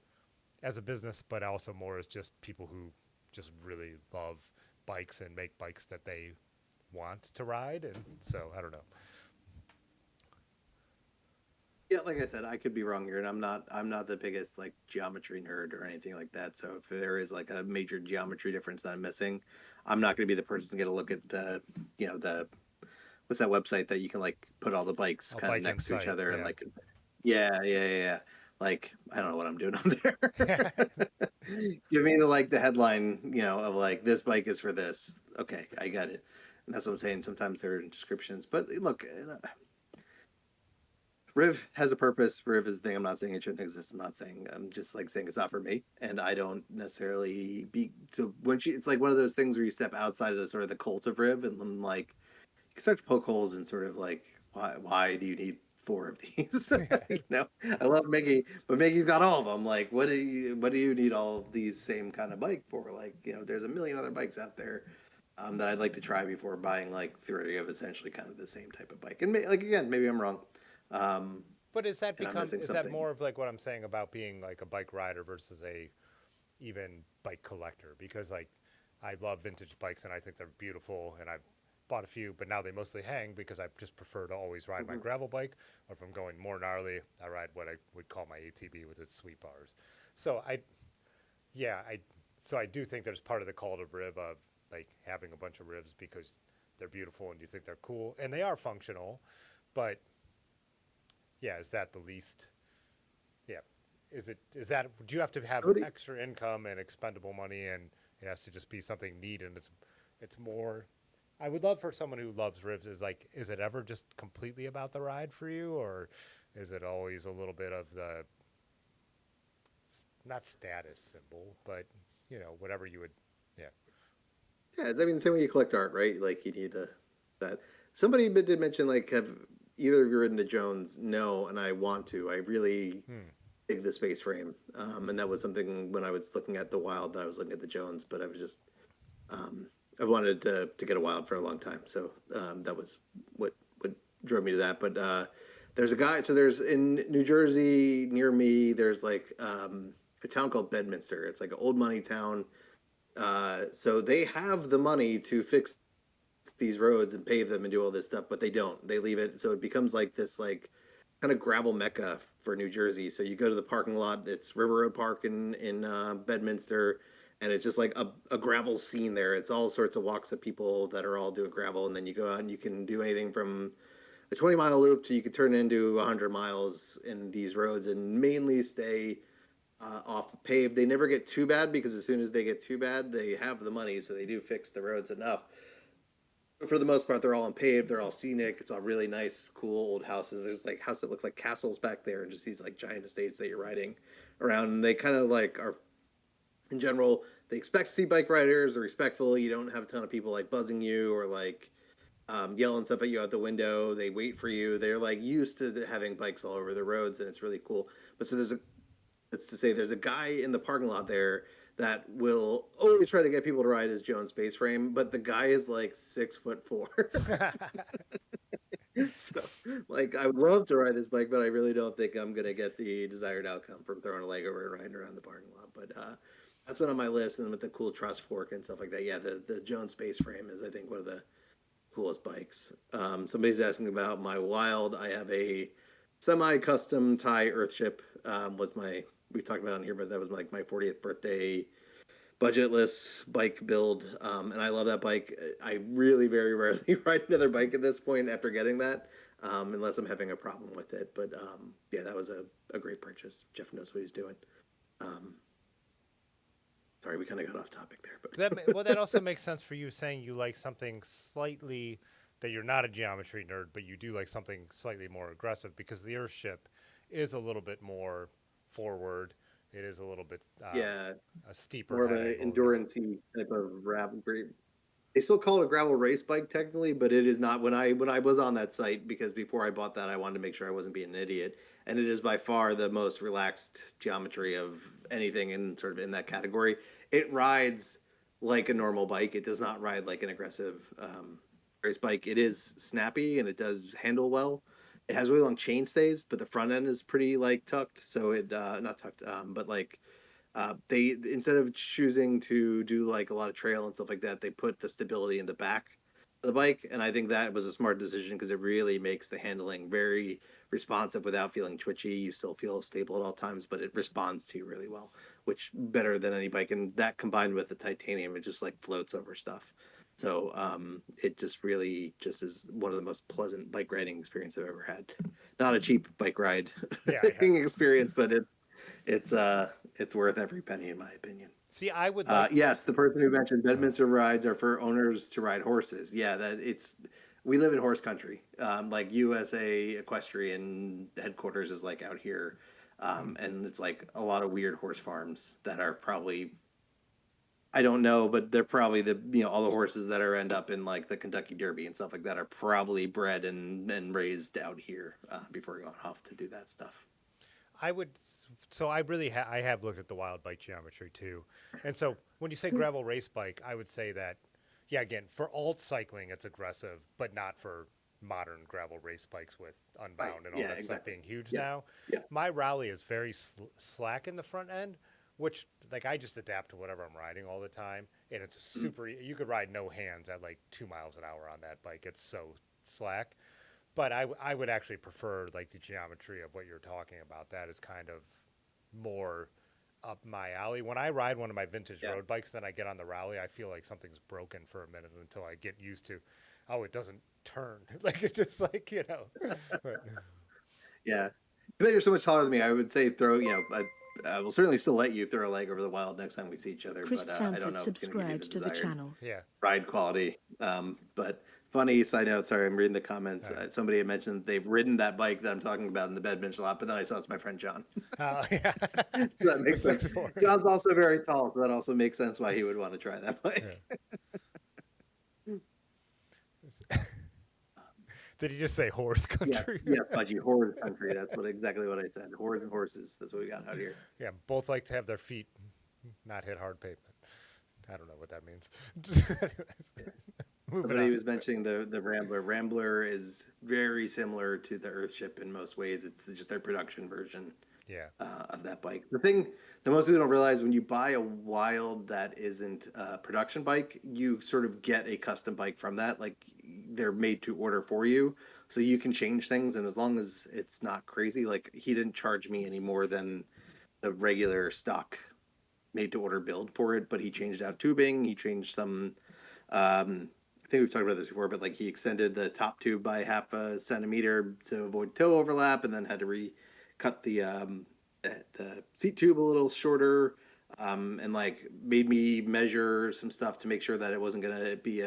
as a business, but also more as just people who just really love bikes and make bikes that they want to ride. And so I don't know. Yeah, like I said, I could be wrong here, and I'm not the biggest like geometry nerd or anything like that. So if there is like a major geometry difference that I'm missing, I'm not going to be the person to get a look at the, the what's that website that you can like put all the bikes Oh, kind of Bike next to each Insight, other and yeah. like, yeah. Like I don't know what I'm doing on there. Give me the headline, of like this bike is for this. Okay, I got it. And that's what I'm saying. Sometimes there are descriptions, but look, Riv has a purpose. Riv is the thing. I'm not saying it shouldn't exist. I'm just like saying it's not for me. And I don't necessarily be so it's like one of those things where you step outside of the sort of the cult of Riv and then like you start to poke holes and sort of like why do you need four of these? I love Mickey, but Mickey's got all of them. Like, what do you need all of these same kind of bike for? Like, there's a million other bikes out there that I'd like to try before buying like three of essentially kind of the same type of bike. And like again, maybe I'm wrong, um, But and I'm missing is that something. more of like what I'm saying about being like a bike rider versus a even bike collector? Because like I love vintage bikes and I think they're beautiful and I've bought a few, but now they mostly hang because I just prefer to always ride my Mhm. gravel bike. Or if I'm going more gnarly, I ride what I would call my ATB with its sweep bars. So yeah, so I do think there's part of the call to Riv of like having a bunch of ribs because they're beautiful and you think they're cool and they are functional, but yeah, is that the least? Yeah, is that do you have to have Somebody, extra income and expendable money and it has to just be something neat and it's more. I would love for someone who loves ribs is it ever just completely about the ride for you or is it always a little bit of the not status symbol but whatever you would yeah. yeah, I mean, same way you collect art, right? Like you need that. Somebody did mention like have either of you ridden the Jones? No, and I want to. I really Hmm. dig the space frame, and that was something when I was looking at the Wild that I was looking at the Jones, but I was just um, I've wanted to get a Wild for a long time, so that was what drove me to that. But there's a guy. So there's in New Jersey near me. There's like a town called Bedminster. It's like an old money town. So they have the money to fix these roads and pave them and do all this stuff, but they don't. They leave it so it becomes like this like kind of gravel mecca for New Jersey. So you go to the parking lot. It's River Road Park in Bedminster, and it's just like a gravel scene there. It's all sorts of walks of people that are all doing gravel, and then you go out and you can do anything from a 20-mile loop to you could turn into 100 miles in these roads and mainly stay off paved. They never get too bad because as soon as they get too bad, they have the money, so they do fix the roads enough. But for the most part, they're all unpaved. They're all scenic. It's all really nice, cool old houses. There's like houses that look like castles back there, and just these like giant estates that you're riding around. And they kind of like are in general. They expect to see bike riders. They're respectful. You don't have a ton of people like buzzing you or like yelling stuff at you out the window. They wait for you. They're like used to having bikes all over the roads, and it's really cool. But so that's to say there's a guy in the parking lot there that will always try to get people to ride his Jones Space Frame, but the guy is like 6'4". So like I would love to ride this bike, but I really don't think I'm gonna get the desired outcome from throwing a leg over and riding around the parking lot. But that's been on my list, and with the cool truss fork and stuff like that. Yeah, the Jones Space Frame is I think one of the coolest bikes. Somebody's asking about my Wild. I have a semi-custom Thai Earthship. Was my we talked about it on here, but that was like my 40th birthday budgetless bike build, and I love that bike. I really very rarely ride another bike at this point after getting that, unless I'm having a problem with it. But yeah, that was a great purchase. Jeff knows what he's doing. Um, sorry, we kind of got off topic there, Well, that also makes sense for you saying you like something slightly that you're not a geometry nerd, but you do like something slightly more aggressive because the Earthship is a little bit more forward. It is a little bit yeah, a steeper more of head an angle. endurance type of they still call it a gravel race bike technically, but it is not. When I was on that site, because before I bought that, I wanted to make sure I wasn't being an idiot, and it is by far the most relaxed geometry of anything in sort of in that category. It rides like a normal bike. It does not ride like an aggressive race bike. It is snappy and it does handle well. It has really long chain stays, but the front end is pretty like tucked, so it not tucked, but like they instead of choosing to do like a lot of trail and stuff like that, they put the stability in the back. the bike, and I think that was a smart decision because it really makes the handling very responsive without feeling twitchy. You still feel stable at all times, but it responds to you really well, which better than any bike. And that combined with the titanium, it just like floats over stuff. So it just really just is one of the most pleasant bike riding experience I've ever had. Not a cheap bike ride Yeah, experience, but it's worth every penny in my opinion. See, I would like. Yes, the person who mentioned Bedminster rides are for owners to ride horses. Yeah, that it's we live in horse country. Like USA Equestrian headquarters is like out here, and it's like a lot of weird horse farms that are probably I don't know, but they're probably all the horses that are end up in like the Kentucky Derby and stuff like that are probably bred and raised out here before going off to do that stuff. I would. So I really I have looked at the wild bike geometry too, and so when you say gravel race bike, I would say that, yeah, again for alt cycling it's aggressive, but not for modern gravel race bikes with Right. Unbound and all Yeah, that stuff exactly. being huge Yeah. now. Yeah. My rally is very slack in the front end, which like I just adapt to whatever I'm riding all the time, and it's Mm. super. You could ride no hands at like 2 miles an hour on that bike. It's so slack. But I would actually prefer like the geometry of what you're talking about. That is kind of more up my alley. When I ride one of my vintage Yeah. road bikes, then I get on the rally, I feel like something's broken for a minute until I get used to, oh, it doesn't turn. Like it just like, you know. But, Yeah. But you're so much taller than me. I would say throw, I will certainly still let you throw a leg over the wild next time we see each other, Chris but I don't Sanford know if it's going to give you the subscribed to the desired channel. yeah. ride quality. But funny side note, sorry, I'm reading the comments. All right. Somebody had mentioned they've ridden that bike that I'm talking about in the bed bench a lot, but then I saw it's my friend John. Yeah. So that The makes sense. 6'4". John's also very tall, so that also makes sense why he would want to try that bike. Yeah. Did he just say horse Yeah, country? yeah, Fudgy, horse country. That's exactly what I said. Horse and horses. That's what we got out here. Yeah, both like to have their feet not hit hard pavement. I don't know what that means. Anyways, Yeah. moving Somebody on. was mentioning the Rambler. Rambler is very similar to the Earthship in most ways. It's just their production version Yeah. of that bike. The thing that most people don't realize when you buy a wild that isn't a production bike, you sort of get a custom bike from that. Like they're made to order for you, so you can change things. And as long as it's not crazy, like he didn't charge me any more than the regular stock made to order build for it, but he changed out tubing. He changed some. I think we've talked about this before, but like he extended the top tube by half a centimeter to avoid toe overlap, and then had to recut the seat tube a little shorter, and like made me measure some stuff to make sure that it wasn't going to be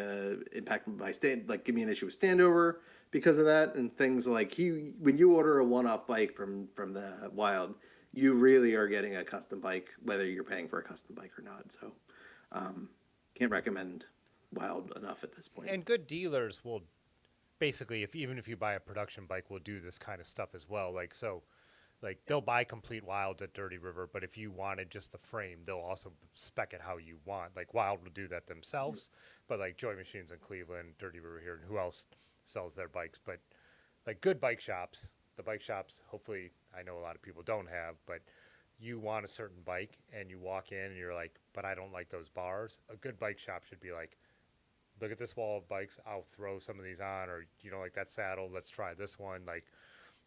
impacted by like give me an issue with standover because of that, and things like when you order a one-off bike from the wild, you really are getting a custom bike, whether you're paying for a custom bike or not. So, can't recommend wild enough at this point. And good dealers will basically, even if you buy a production bike, will do this kind of stuff as well. Like so, like they'll buy complete wilds at Dirty River, but if you wanted just the frame, they'll also spec it how you want. Like Wild will do that themselves, but like Joy Machines in Cleveland, Dirty River here, and who else sells their bikes? But like good bike shops, the bike shops, hopefully, I know a lot of people don't have, but you want a certain bike and you walk in and you're like, but I don't like those bars. A good bike shop should be like, look at this wall of bikes, I'll throw some of these on, or you don't like that saddle, let's try this one. Like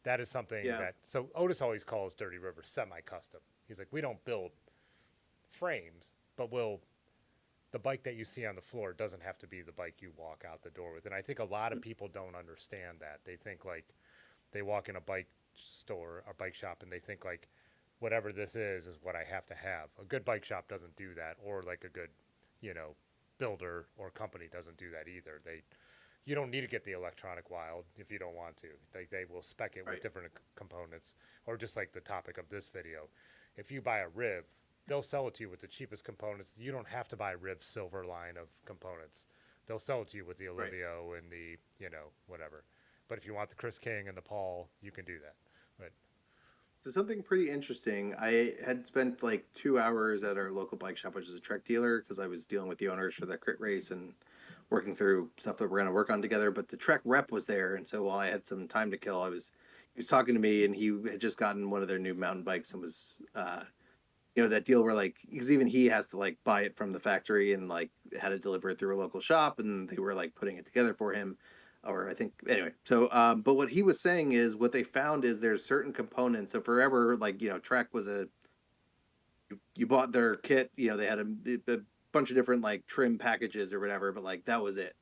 that is something Yeah. that, so Otis always calls Dirty River semi-custom. He's like, we don't build frames, but the bike that you see on the floor doesn't have to be the bike you walk out the door with. And I think a lot of people don't understand that. They think like they walk in a bike store, a bike shop, and they think like whatever this is what I have to have. A good bike shop doesn't do that, or like a good, builder or company doesn't do that either. You don't need to get the electronic wild if you don't want to. They will spec it with Right. different components, or just like the topic of this video. If you buy a Riv, they'll sell it to you with the cheapest components. You don't have to buy Riv's silver line of components. They'll sell it to you with the Right. Olivio and the, whatever. But if you want the Chris King and the Paul, you can do that. But So something pretty interesting. I had spent like 2 hours at our local bike shop, which is a Trek dealer, because I was dealing with the owners for the crit race and working through stuff that we're going to work on together. But the Trek rep was there, and so while I had some time to kill, he was talking to me, and he had just gotten one of their new mountain bikes and was that deal where like, because even he has to like buy it from the factory and like had to deliver it through a local shop, and they were like putting it together for him, or I think anyway. So, but what he was saying is what they found is there's certain components. So forever, like Trek was you bought their kit, they had a bunch of different like trim packages or whatever, but like that was it.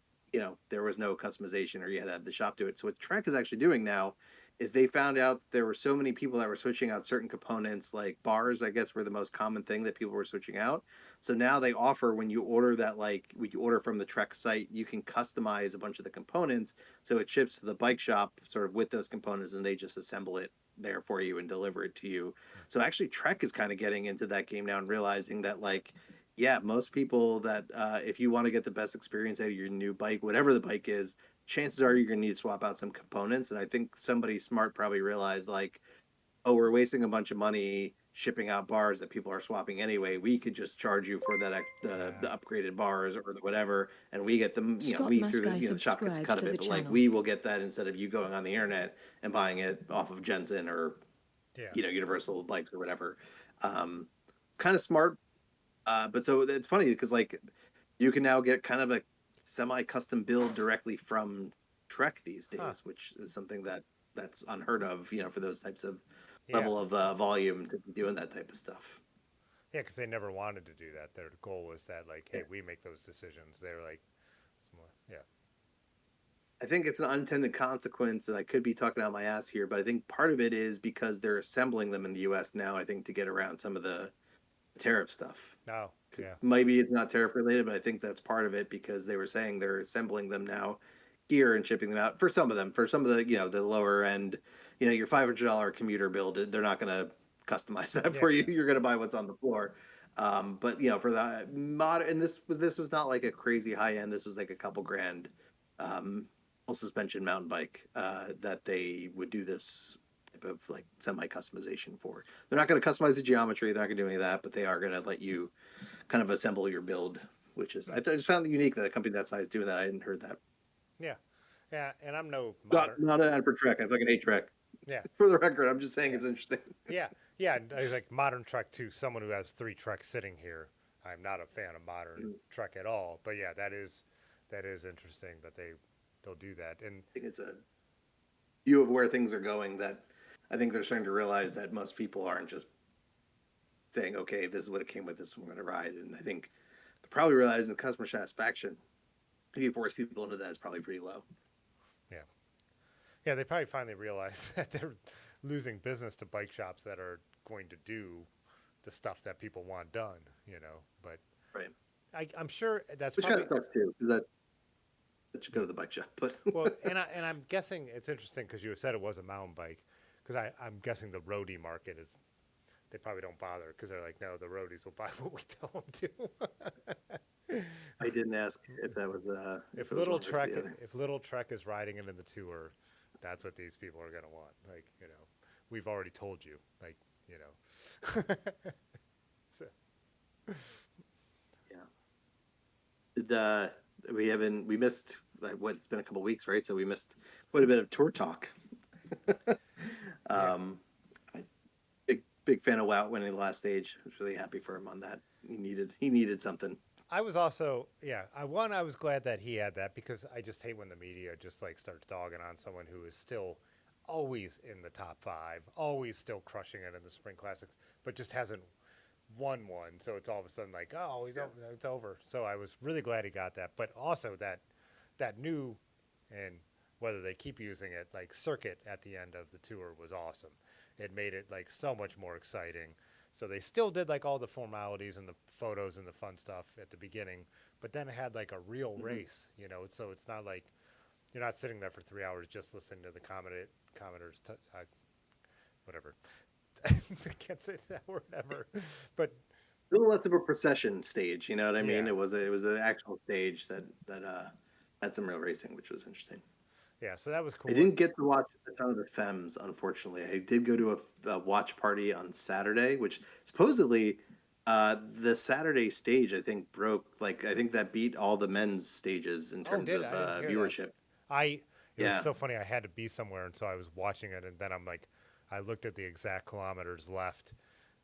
There was no customization, or you had to have the shop do it. So what Trek is actually doing now is they found out there were so many people that were switching out certain components, like bars, I guess, were the most common thing that people were switching out. So now they offer, when you order that, like when you order from the Trek site, you can customize a bunch of the components. So it ships to the bike shop sort of with those components, and they just assemble it there for you and deliver it to you. So actually Trek is kind of getting into that game now and realizing that like, yeah, most people that if you want to get the best experience out of your new bike, whatever the bike is, chances are you're going to need to swap out some components. And I think somebody smart probably realized like, oh, we're wasting a bunch of money shipping out bars that people are swapping anyway. We could just charge you for the upgraded bars or the whatever, and we get them. Scott We through Muskey the shop gets a subscribes cut to of the it, but like channel. we will get that instead of you going on the internet and buying it off of Jensen or Yeah. Universal Bikes or whatever. Kind of smart, but so it's funny because like you can now get kind of a semi-custom build directly from Trek these days, Huh. which is something that's unheard of, for those types of Yeah. level of volume to be doing that type of stuff. Yeah, because they never wanted to do that. Their goal was that, like, hey, Yeah. we make those decisions. They're like, yeah. I think it's an unintended consequence, and I could be talking out my ass here, but I think part of it is because they're assembling them in the U.S. now. I think to get around some of the tariff stuff. No, yeah. Maybe it's not tariff related, but I think that's part of it because they were saying they're assembling them now here and shipping them out for some of them. For some of the the lower end, your $500 commuter build, they're not going to customize that for you. Yeah. You're going to buy what's on the floor. But for the mod, and this was not like a crazy high end. This was like a couple grand, full suspension mountain bike that they would do this type of like semi customization for. They're not going to customize the geometry. They're not going to do any of that, but they are going to let you kind of assemble your build, which is I just found it unique that a company that size doing that. I hadn't heard that. Yeah. Yeah. And I'm no Not modern. not an ad for Trek. I fucking hate Trek. Yeah. For the record, I'm just saying Yeah. it's interesting. Yeah. Yeah. I was like modern Trek too. Someone who has 3 Treks sitting here. I'm not a fan of modern Trek at all. But yeah, that is interesting that they'll do that. And I think it's a view of where things are going that I think they're starting to realize that most people aren't just saying, okay, this is what it came with, this is what I'm going to ride. And I think they're probably realizing the customer satisfaction, if you force people into that, is probably pretty low. yeah. Yeah, they probably finally realized that they're losing business to bike shops that are going to do the stuff that people want done, But Right. I'm sure that's Which probably kind of sucks too, because that should go to the bike shop. But well, and I'm guessing it's interesting because you said it was a mountain bike, because I'm guessing the roadie market is they probably don't bother because they're like, no, the roadies will buy what we tell them to. I didn't ask if that was If it was little one versus Trek the other. if little Trek is riding it in the tour, that's what these people are gonna want. Like, we've already told you. Like, so, Yeah. We missed like what, it's been a couple weeks, right? So we missed quite a bit of tour talk. yeah. I big fan of Wout winning the last stage. I was really happy for him on that. He needed something. I was also, yeah, I was glad that he had that because I just hate when the media just like starts dogging on someone who is still always in the top 5, always still crushing it in the Spring Classics, but just hasn't won one. So it's all of a sudden like, oh, it's over. So I was really glad he got that, but also that new, and whether they keep using it, like circuit at the end of the tour was awesome. It made it like so much more exciting. So they still did like all the formalities and the photos and the fun stuff at the beginning, but then it had like a real race, So it's not like you're not sitting there for 3 hours just listening to the commenters, whatever. I can't say that word ever, but A little less of a procession stage, you know what I mean? Yeah. It was an actual stage that had some real racing, which was interesting. yeah, so that was cool. I didn't get to watch a ton of the Femmes, unfortunately. I did go to a watch party on Saturday, which supposedly the Saturday stage I think broke. Like I think that beat all the men's stages in terms of I didn't hear that. viewership. It was Yeah, so funny. I had to be somewhere, and so I was watching it, and then I looked at the exact kilometers left,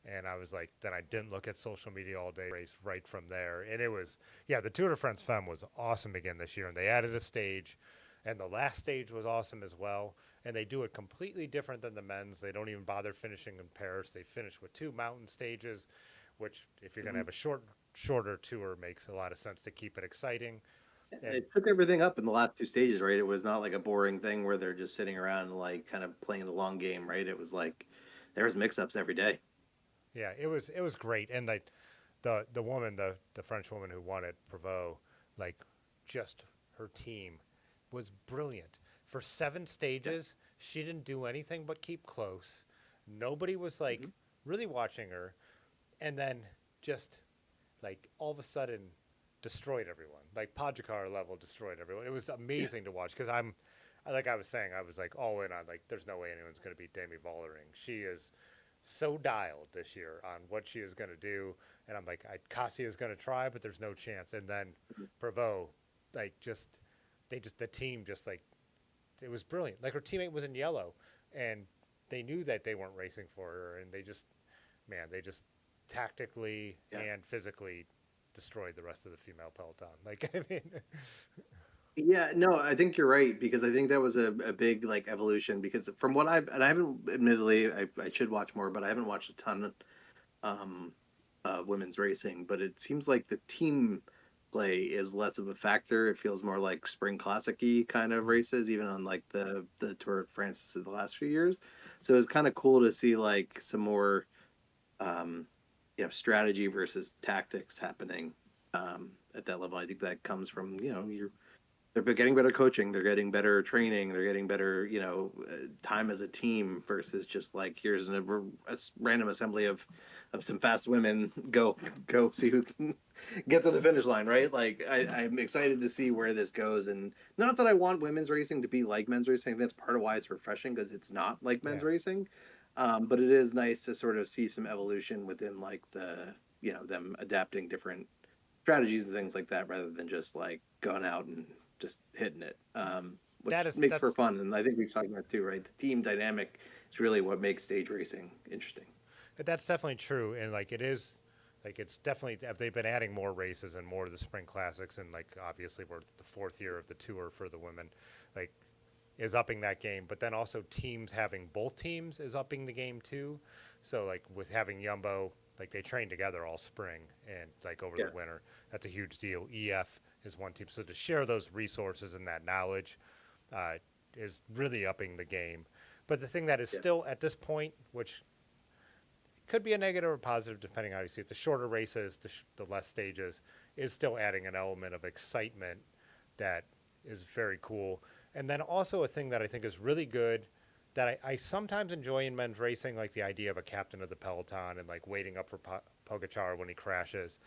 And I was like, then I didn't look at social media all day, race right from there. And it was, yeah, the Tour de France Femme was awesome again this year. And they added a stage, and the last stage was awesome as well. And they do it completely different than the men's. They don't even bother finishing in pairs. They finish with 2 mountain stages, which, if you're going to have a shorter tour, makes a lot of sense to keep it exciting. And It took everything up in the last two stages, right? It was not like a boring thing where they're just sitting around and like kind of playing the long game, right? It was like there was mix-ups every day. yeah, it was great. And like the woman, the French woman who won it, Prevost, like just her team was brilliant. For 7 Yeah. stages, she didn't do anything but keep close. Nobody was like Mhm. really watching her, and then just like all of a sudden destroyed everyone. Like Podjakar level destroyed everyone. It was Yeah. amazing to watch because like I was saying, I was like all in on like there's no way anyone's going to beat Demi Vollering. She is so dialed this year on what she is going to do, and I'm like, Cassia is going to try, but there's no chance. And then Mhm. Prevost, like the team just like it was brilliant. Like her teammate was in yellow, and they knew that they weren't racing for her, and they just tactically Yeah. and physically destroyed the rest of the female peloton. Like I mean, Yeah, no, I think you're right because I think that was a big like evolution because from what I haven't admittedly I should watch more, but I haven't watched a ton um women's racing, but it seems like the team play is less of a factor. It feels more like spring classic-y kind of races, even on like the Tour de France of the last few years. So it's kind of cool to see like some more um strategy versus tactics happening at that level. I think that comes from, they're getting better coaching, they're getting better training, they're getting better, time as a team versus just like here's a random assembly of some fast women. Go see who can get to the finish line, right? Like I'm excited to see where this goes, and not that I want women's racing to be like men's racing. That's part of why it's refreshing because it's not like men's yeah, racing, but it is nice to sort of see some evolution within like them adapting different strategies and things like that rather than just like going out and just hitting it, that which is makes for that's fun. And I think we've talked about it too, right? The team dynamic is really what makes stage racing interesting. that's definitely true, and like it is. Like it's definitely they've been adding more races and more of the spring classics, and like obviously we're the 4th year of the tour for the women. Like is upping that game, but then also teams having both teams is upping the game too. So like with having Yumbo, like they train together all spring and like over the Yeah, winter, that's a huge deal. EF is one team, so to share those resources and that knowledge uh, is really upping the game. But the thing that is yeah, still at this point, which could be a negative or positive depending on how you see it, the shorter races, the less stages, is still adding an element of excitement that is very cool. And then also a thing that I think is really good that I sometimes enjoy in men's racing, like the idea of a captain of the peloton and like waiting up for Pogacar when he crashes.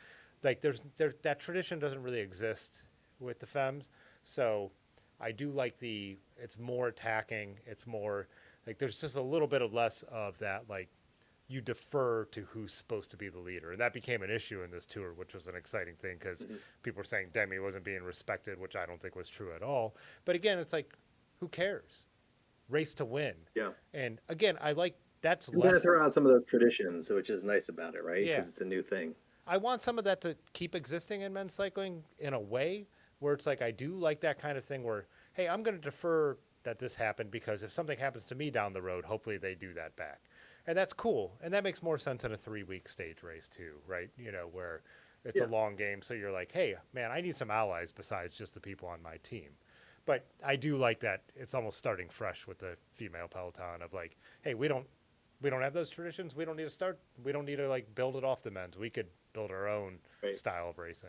Like that tradition doesn't really exist with the femmes. So I do like it's more attacking. It's more like there's just a little bit of less of that like you defer to who's supposed to be the leader. And that became an issue in this tour, which was an exciting thing because mhm, people were saying Demi wasn't being respected, which I don't think was true at all. But again, it's like, who cares? Race to win. yeah. And again, I like that's And kind of less, throw out some of those traditions, which is nice about it, right? yeah. Because it's a new thing. I want some of that to keep existing in men's cycling in a way where it's like I do like that kind of thing where, hey, I'm going to defer that this happened because if something happens to me down the road, hopefully they do that back. And that's cool. And that makes more sense in a 3-week stage race too, right? Where it's a Yeah. long game. So you're like, hey, man, I need some allies besides just the people on my team. But I do like that it's almost starting fresh with the female peloton of like, hey, we don't have those traditions. We don't need to start. We don't need to like build it off the men's. We could build our own Right. style of racing.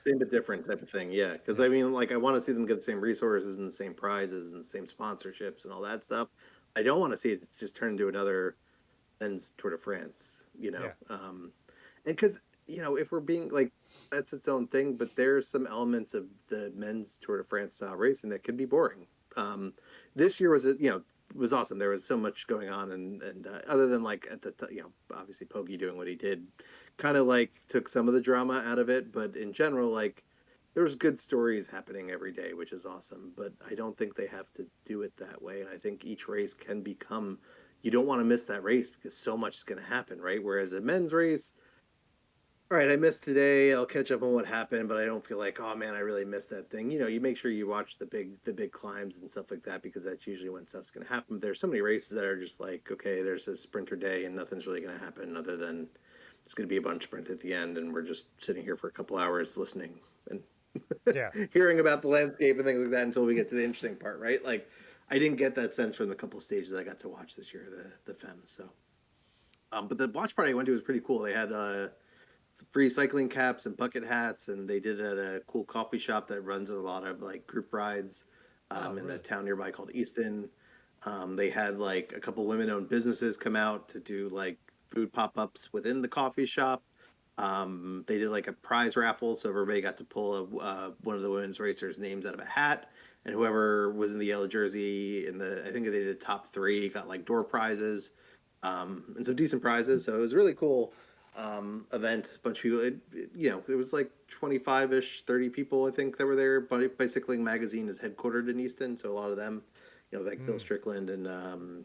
Same but different type of thing. Yeah. Because Yeah. I mean, like, I want to see them get the same resources and the same prizes and the same sponsorships and all that stuff. I don't want to see it just turn into another men's Tour de France, Yeah. and because if we're being like, that's its own thing, but there's some elements of the men's Tour de France style racing that can be boring. This year was awesome. There was so much going on, and other than like obviously Poggi doing what he did, kind of like took some of the drama out of it, but in general, like there's good stories happening every day, which is awesome. But I don't think they have to do it that way, and I think each race can become you don't want to miss that race because so much is going to happen, right? Whereas a men's race, all right, I missed today. I'll catch up on what happened, but I don't feel like, oh man, I really missed that thing. You make sure you watch the big climbs and stuff like that because that's usually when stuff's going to happen. There's so many races that are just like, okay, there's a sprinter day and nothing's really going to happen other than it's going to be a bunch sprint at the end, and we're just sitting here for a couple hours listening and Yeah. hearing about the landscape and things like that until we get to the interesting part, right? Like, I didn't get that sense from the couple stages I got to watch this year, the Fems. So, but the watch party I went to was pretty cool. They had free cycling caps and bucket hats, and they did it at a cool coffee shop that runs a lot of like group rides in a town nearby called Easton. They had like a couple women-owned businesses come out to do like food pop-ups within the coffee shop. They did like a prize raffle, so everybody got to pull one of the women's racers' names out of a hat, and whoever was in the yellow jersey I think they did top 3 got like door prizes, and some decent prizes. So it was really cool event. A bunch of people, it was like 25-ish, 30 people I think that were there. Bicycling Magazine is headquartered in Easton, so a lot of them, like Bill Strickland and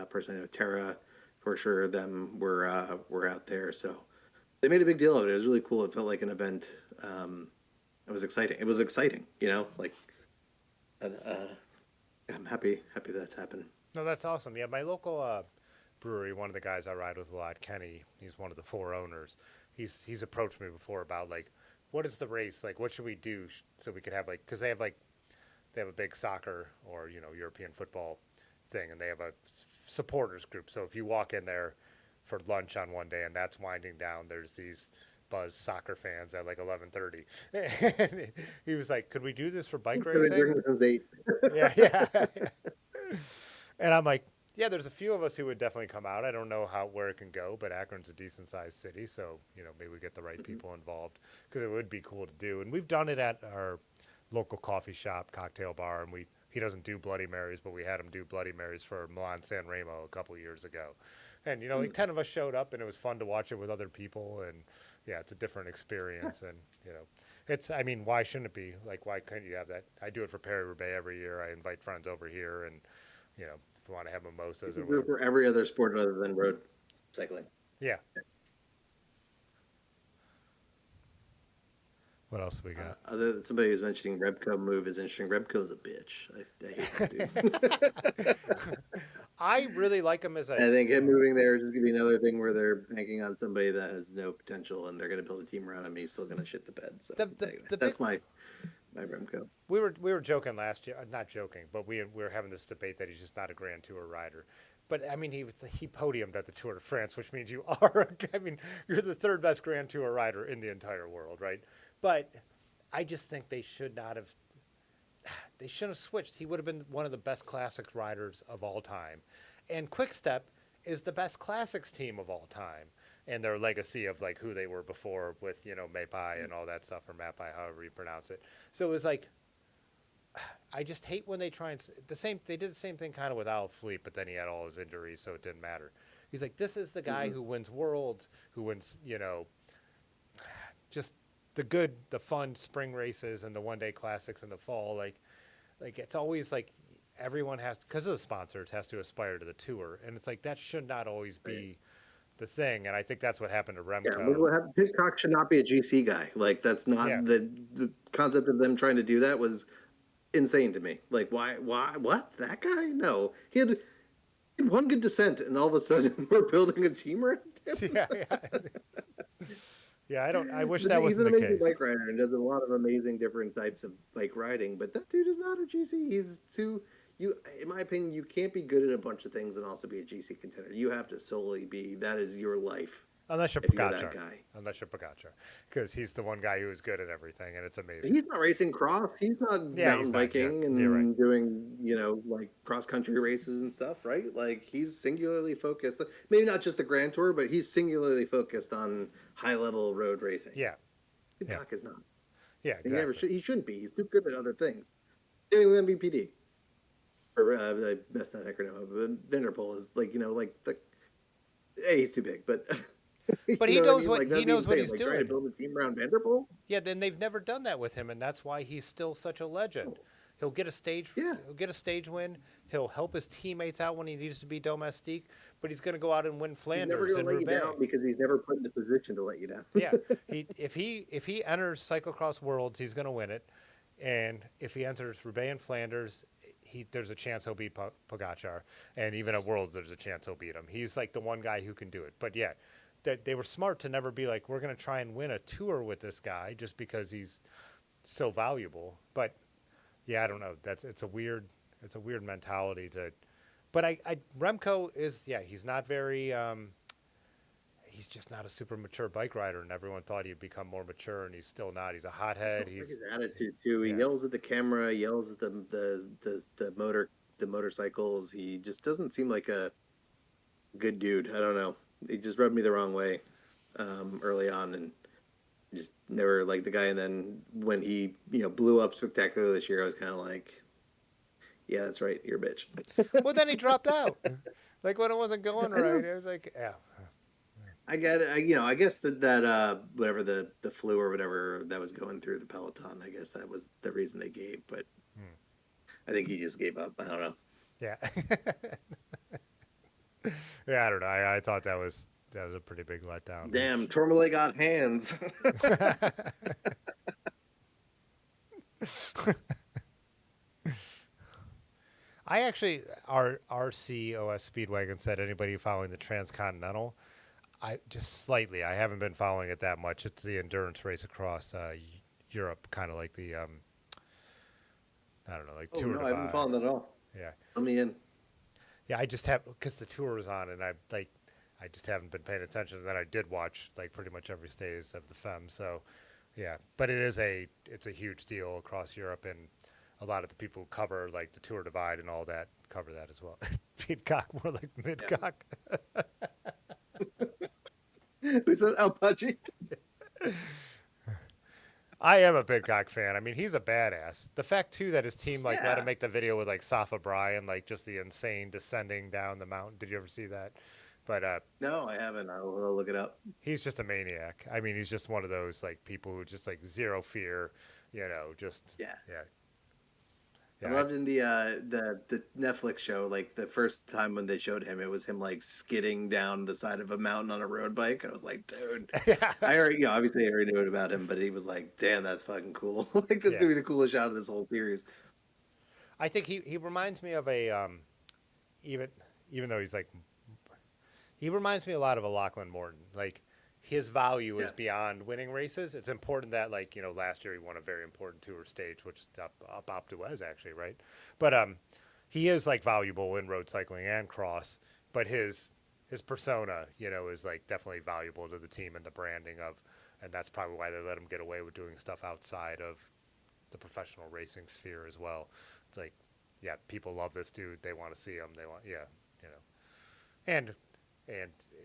person I know, Tara, for sure, them were out there. So they made a big deal of it. It was really cool. It felt like an event. It was exciting. Like I'm happy that's happened. No, that's awesome. Yeah, my local brewery, one of the guys I ride with a lot, Kenny, he's one of the 4 owners. He's approached me before about like, what is the race? Like, what should we do so we could have like, because they have a big soccer or, European football thing, and they have a supporters group. So if you walk in there for lunch on one day and that's winding down, there's these buzz soccer fans at like 11:30. And he was like, could we do this for bike racing? Since 8. Yeah. And I'm like, yeah, there's a few of us who would definitely come out. I don't know where it can go, but Akron's a decent sized city, so maybe we get the right people involved because it would be cool to do. And we've done it at our local coffee shop, cocktail bar, and he doesn't do Bloody Marys, but we had him do Bloody Marys for Milan San Remo a couple years ago. And like 10 of us showed up, and it was fun to watch it with other people. And yeah, it's a different experience. And why shouldn't it be? Like, why couldn't you have that? I do it for Paris-Roubaix every year. I invite friends over here, and if we want to have mimosas or whatever. For every other sport other than road cycling. Yeah. What else we got? Somebody was mentioning Rebco move is interesting. Rebco's a bitch. I hate that dude. I really like him as I think him moving there is just going to be another thing where they're banking on somebody that has no potential, and they're going to build a team around him. He's still going to shit the bed. So that's my Remco. We were joking last year, not joking, but we were having this debate that he's just not a Grand Tour rider. But I mean, he podiumed at the Tour de France, which means you are. You're the 3rd best Grand Tour rider in the entire world, right? But I just think they should not have. They shouldn't have switched. He would have been one of the best classics riders of all time, and Quick-Step is the best classics team of all time. And their legacy of like who they were before with Mapai and all that stuff, or Mapai, however you pronounce it. So it was like, I just hate when they try and They did the same thing kind of with Al Fleet, but then he had all his injuries, so it didn't matter. He's like, this is the guy who wins worlds, who wins just the fun spring races and the one-day classics in the fall. Like it's always like everyone has, because of the sponsors, has to aspire to the Tour, and it's like that should not always be the thing. And I think that's what happened to Remco. Yeah, Pitcock should not be a GC guy. Like that's not the concept of them trying to do that was insane to me. Like why what that guy? No, he had one good descent, and all of a sudden we're building a team around him. Yeah, I wish that wasn't the case. He's an amazing bike rider and does a lot of amazing different types of bike riding, but that dude is not a GC. He's too. In my opinion, you can't be good at a bunch of things and also be a GC contender. You have to solely be. That is your life. Unless you're Pogacar. Unless you're Pogacar, because he's the one guy who is good at everything, and it's amazing. He's not racing cross. He's not mountain biking and doing like cross country races and stuff, right? Like he's singularly focused. Maybe not just the Grand Tour, but he's singularly focused on high level road racing. Yeah, Pitcock is not. Yeah, exactly. He shouldn't be. He's too good at other things. Same with MVPD. Or I messed that acronym up. But Vanderpool is he's too big, but. But he knows what he knows what he's doing. Trying to build a team around Vanderpool. Yeah, then they've never done that with him, and that's why he's still such a legend. He'll get a stage. Yeah. He'll get a stage win. He'll help his teammates out when he needs to be domestique. But he's going to go out and win He's never Flanders going and to let you down Roubaix. because he's never put in the position to let you down. Yeah, if he enters cyclocross worlds, he's going to win it. And if he enters Roubaix and Flanders, there's a chance he'll beat Pogacar. And even at Worlds, there's a chance he'll beat him. He's like the one guy who can do it. But yeah, they were smart to never be like, we're going to try and win a tour with this guy just because he's so valuable. But yeah, I don't know. It's a weird mentality to. But Remco is, yeah, he's not very. He's just not a super mature bike rider, and everyone thought he'd become more mature, and he's still not. He's a hothead. He's his attitude too. He yells at the camera, yells at the motorcycles. He just doesn't seem like a good dude. I don't know. He just rubbed me the wrong way early on, and just never liked the guy. And then when he blew up spectacularly this year, I was kind of like, yeah, that's right, you're a bitch. Well, then he dropped out. Like when it wasn't going right, it was like, yeah. I get it. I guess that whatever the flu or whatever that was going through the peloton, I guess that was the reason they gave. But I think he just gave up. I don't know. Yeah. Yeah, I don't know. I thought that was a pretty big letdown. Damn, Tourmalet got hands. I actually, our RCOS Speedwagon said anybody following the Transcontinental. I haven't been following it that much. It's the endurance race across Europe, kind of like the I don't know, like Tour. No, I haven't followed that at all. Yeah, Let me in. yeah. I just have because the tour is on, and I just haven't been paying attention. And then I did watch like pretty much every stage of the FEM. So yeah, but it's a huge deal across Europe, and a lot of the people who cover like the Tour Divide and all that cover that as well. Peacock, more like Midcock. Who said Alpachi? I am a Pidcock fan. I mean, he's a badass. The fact too that his team let him make the video with like Safa Bryan, like just the insane descending down the mountain. Did you ever see that? But no, I haven't. I'll look it up. He's just a maniac. I mean, he's just one of those like people who just like zero fear. Just yeah. I loved in the Netflix show, like the first time when they showed him, it was him like skidding down the side of a mountain on a road bike. I was like, dude, I already, obviously I already knew about him, but he was like, damn, that's fucking cool. Like that's gonna be the coolest shot of this whole series. I think he reminds me of a even though he's like, he reminds me a lot of a Lachlan Morton. Like his value is beyond winning races. It's important that like, last year he won a very important tour stage, which is up Duez actually, right? But he is like valuable in road cycling and cross, but his persona, is like definitely valuable to the team and the branding of, and that's probably why they let him get away with doing stuff outside of the professional racing sphere as well. It's like, yeah, people love this dude. They want to see him. They want, and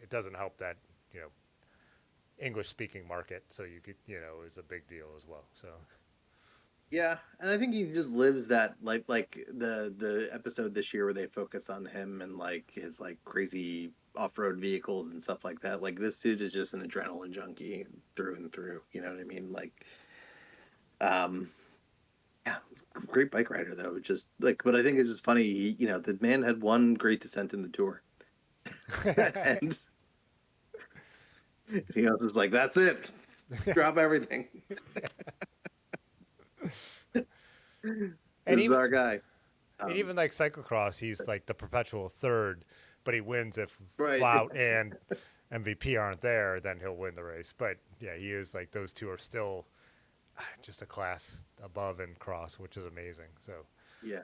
it doesn't help that, English speaking market, so you could is a big deal as well. So yeah, and I think he just lives that life, like the episode this year where they focus on him and like his like crazy off-road vehicles and stuff like that. Like this dude is just an adrenaline junkie through and through, you know what I mean? Like great bike rider though. Just like, but I think it's just funny, the man had one great descent in the Tour. And he else was like, that's it. Drop everything. This is our guy. And even like cyclocross, he's like the perpetual third, but he wins if Wout and MVP aren't there, then he'll win the race. But yeah, he is like, those two are still just a class above in cross, which is amazing. So yeah.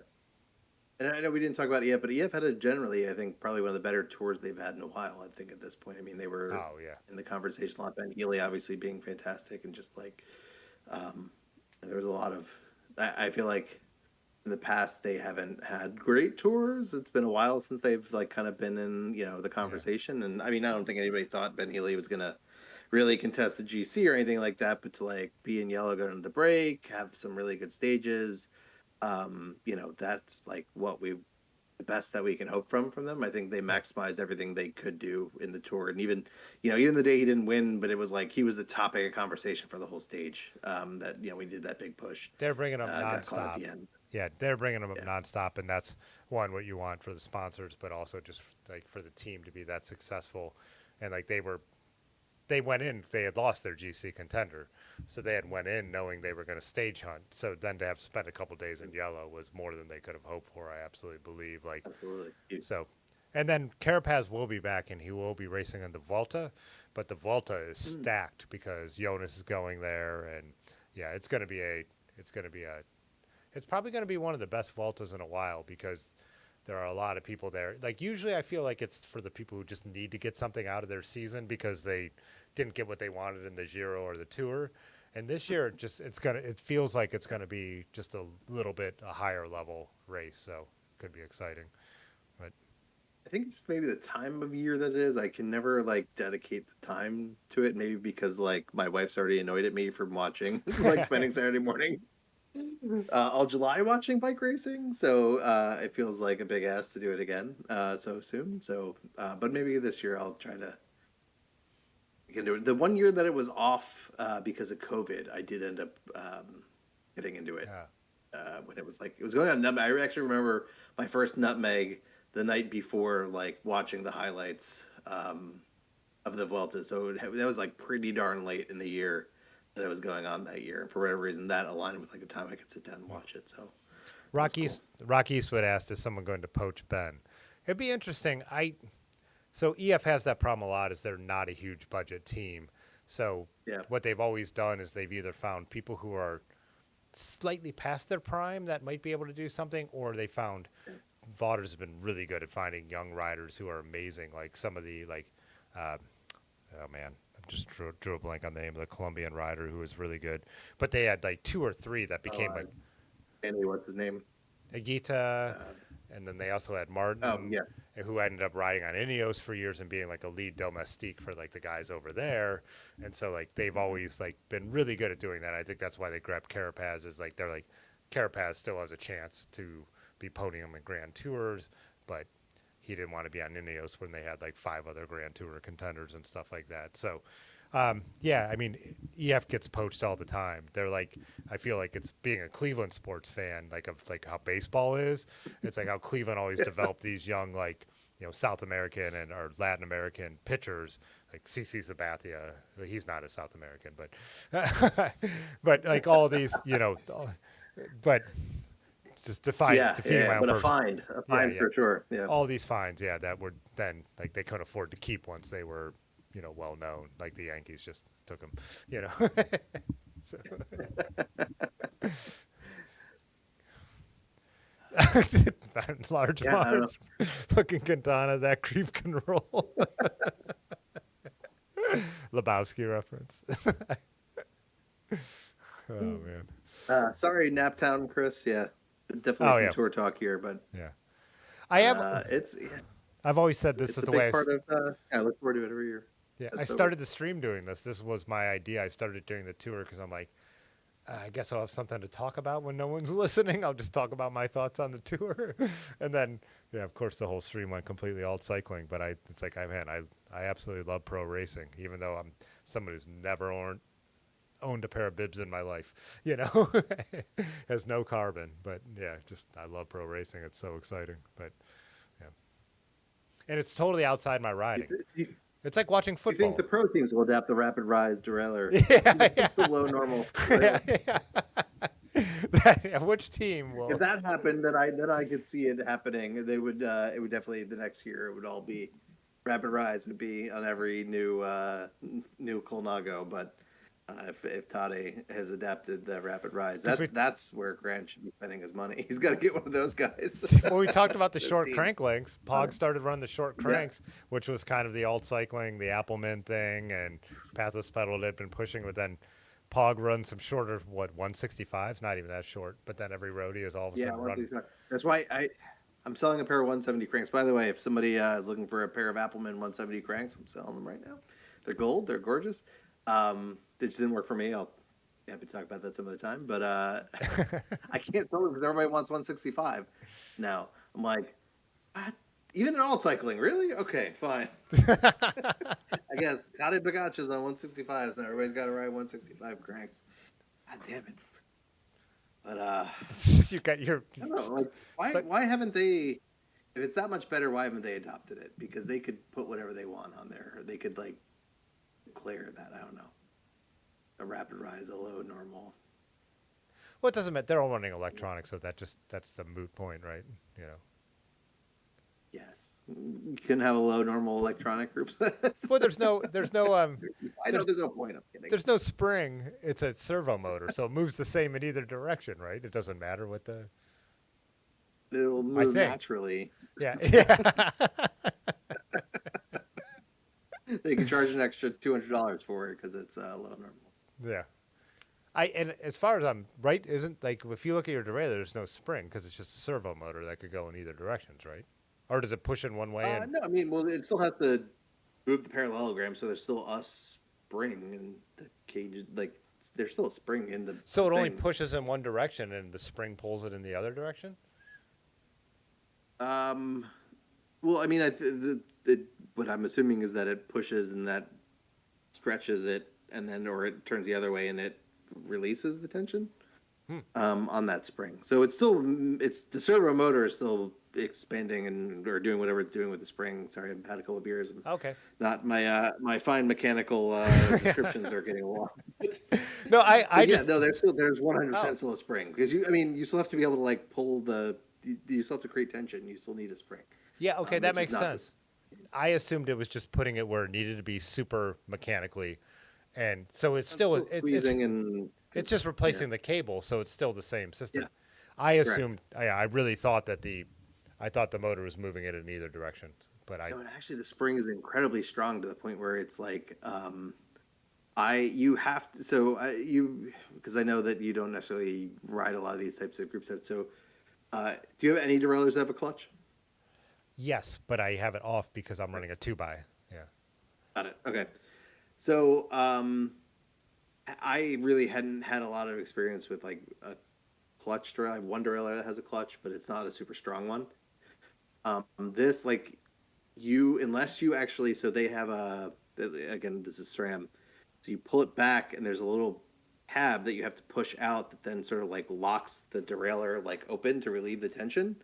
And I know we didn't talk about EF, but EF had a generally, I think, probably one of the better tours they've had in a while, I think, at this point. I mean, they were in the conversation a lot. Ben Healy obviously being fantastic, and just like there was a lot of, I feel like in the past they haven't had great tours. It's been a while since they've like kind of been in, the conversation. And I mean, I don't think anybody thought Ben Healy was going to really contest the GC or anything like that, but to like be in yellow going to the break, have some really good stages. That's like the best that we can hope from them. I think they maximized everything they could do in the Tour, and even the day he didn't win, but it was like he was the topic of conversation for the whole stage. That we did that big push. They're bringing him nonstop. At the end. Yeah, they're bringing them up Yeah. nonstop, and that's one what you want for the sponsors, but also just like for the team to be that successful. And like they went in, they had lost their GC contender, so they had went in knowing they were going to stage hunt. So then to have spent a couple days in yellow was more than they could have hoped for. I absolutely believe. Like Absolutely. so, and then Carapaz will be back and he will be racing in the Volta, but the Volta is stacked because Jonas is going there, and yeah, it's going to be it's probably going to be one of the best Voltas in a while because there are a lot of people there. Like usually I feel like it's for the people who just need to get something out of their season because they didn't get what they wanted in the Giro or the Tour. And this year it feels like it's going to be just a little bit a higher level race, so it could be exciting. But I think it's maybe the time of year that it is. I can never like dedicate the time to it. Maybe because like my wife's already annoyed at me from watching, like spending Saturday morning all July watching bike racing. So it feels like a big ass to do it again so soon. So, but maybe this year I'll try to. I can do it. The one year that it was off because of COVID, I did end up getting into it when it was like it was going on Nutmeg. I actually remember my first Nutmeg the night before, like watching the highlights of the Vuelta. So that was like pretty darn late in the year that it was going on that year. And for whatever reason, that aligned with like a time I could sit down and watch it. So Rock Eastwood asked, "Is someone going to poach Ben?" It'd be interesting. So EF has that problem a lot. Is they're not a huge budget team. So yeah, what they've always done is they've either found people who are slightly past their prime that might be able to do something, or they found Vaughters have been really good at finding young riders who are amazing. Like some of the oh man, I just drew a blank on the name of the Colombian rider who was really good. But they had like 2 or 3 that became like Andy, what's his name? Agita, and then they also had Martin, Yeah. who ended up riding on Ineos for years and being like a lead domestique for like the guys over there. And so like they've always like been really good at doing that. I think that's why they grabbed Carapaz. Is like they're like Carapaz still has a chance to be podium in Grand Tours, but he didn't want to be on Ineos when they had like 5 other Grand Tour contenders and stuff like that. So yeah, I mean, EF gets poached all the time. They're like, I feel like it's being a Cleveland sports fan, like of like how baseball is. It's like how Cleveland always developed these young, like, South American or Latin American pitchers, like CC Sabathia. He's not a South American, but but like all these, but just define defeating my own but a person. find for sure. Yeah. All these fines, that were then like they couldn't afford to keep once they were well known. Like the Yankees just took them, So. large fucking Quintana, that creep can roll. Lebowski reference. Oh man. Sorry, Naptown, Chris. Yeah, definitely some tour talk here, but I have. I've always said this is the way. I look forward to it every year. Yeah, I started the stream doing this. This was my idea. I started doing the tour because I'm like, I guess I'll have something to talk about when no one's listening. I'll just talk about my thoughts on the tour. And then, of course, the whole stream went completely alt cycling. But it's like, I absolutely love pro racing, even though I'm someone who's never owned a pair of bibs in my life, has no carbon. But I love pro racing. It's so exciting. But and it's totally outside my riding. It's like watching football. You think the pro teams will adapt the Rapid Rise derailleur? Below normal. Which team will? If that happened, then I could see it happening. They would. It would definitely the next year. It would all be Rapid Rise would be on every new Colnago. But if Tade has adapted the Rapid Rise, that's where Grant should be spending his money. He's got to get one of those guys. Well, we talked about the short crank lengths. Pog started running the short cranks, which was kind of the alt cycling, the Appleman thing, and Pathless Pedal had been pushing. But then Pog runs some shorter, 165s, not even that short. But then every roadie is all of a sudden running. That's why I'm selling a pair of 170 cranks. By the way, if somebody is looking for a pair of Appleman 170 cranks, I'm selling them right now. They're gold. They're gorgeous. It just didn't work for me. I'll be happy to talk about that some other time. But I can't sell them because everybody wants 165 now. I'm like, what? Even in alt cycling, really? Okay, fine. I guess Tade Bagacha's on 165s, and everybody's got to ride 165 cranks. God damn it. But You got your I don't know. Like, stuck. why haven't they? If it's that much better, why haven't they adopted it? Because they could put whatever they want on there. Or they could like declare that, I don't know, a rapid rise, a low, normal. Well, it doesn't matter. They're all running electronics, so that's the moot point, right? You know. Yes, you can have a low, normal electronic group. Well, I know there's there's no point. I'm kidding. there's no spring. It's a servo motor, so it moves the same in either direction, right? It doesn't matter what the. It'll I move think. naturally. Yeah. Yeah. They can charge an extra $200 for it because it's low normal. Yeah. And as far as I'm right, isn't like if you look at your derailleur, there's no spring because it's just a servo motor that could go in either directions, right? Or does it push in one way and No, I mean, well, it still has to move the parallelogram, so there's still a spring in the cage. Like, there's still a spring in the so it only thing. pushes in one direction and the spring pulls it in the other direction? Um, well, I mean, what I'm assuming is that it pushes and that stretches it, and then or it turns the other way and it releases the tension on that spring. So it's the servo motor is still expanding and or doing whatever it's doing with the spring. Sorry, I've had a couple of beers. Okay. Not my fine mechanical descriptions are getting long. No, I Yeah, just no, there's 100% oh. still a spring because you still have to be able to like pull you still have to create tension. You still need a spring. Yeah, okay, that It's just makes not sense. I assumed it was just putting it where it needed to be super mechanically, and so it's I'm still still squeezing and it's just yeah, replacing the cable, so it's still the same system. yeah, I correct. assumed, I really thought that I thought the motor was moving it in either direction, but I No, and actually the spring is incredibly strong to the point where it's like you have to you because I know that you don't necessarily ride a lot of these types of group sets. So do you have any derailleurs that have a clutch? yes, but I have it off because I'm running a 2x. Yeah. Got it. Okay. So I really hadn't had a lot of experience with like a clutch derailleur. I have one derailleur that has a clutch, but it's not a super strong one. This like unless you actually they have again this is SRAM, so you pull it back and there's a little tab that you have to push out that then sort of like locks the derailleur like open to relieve the tension.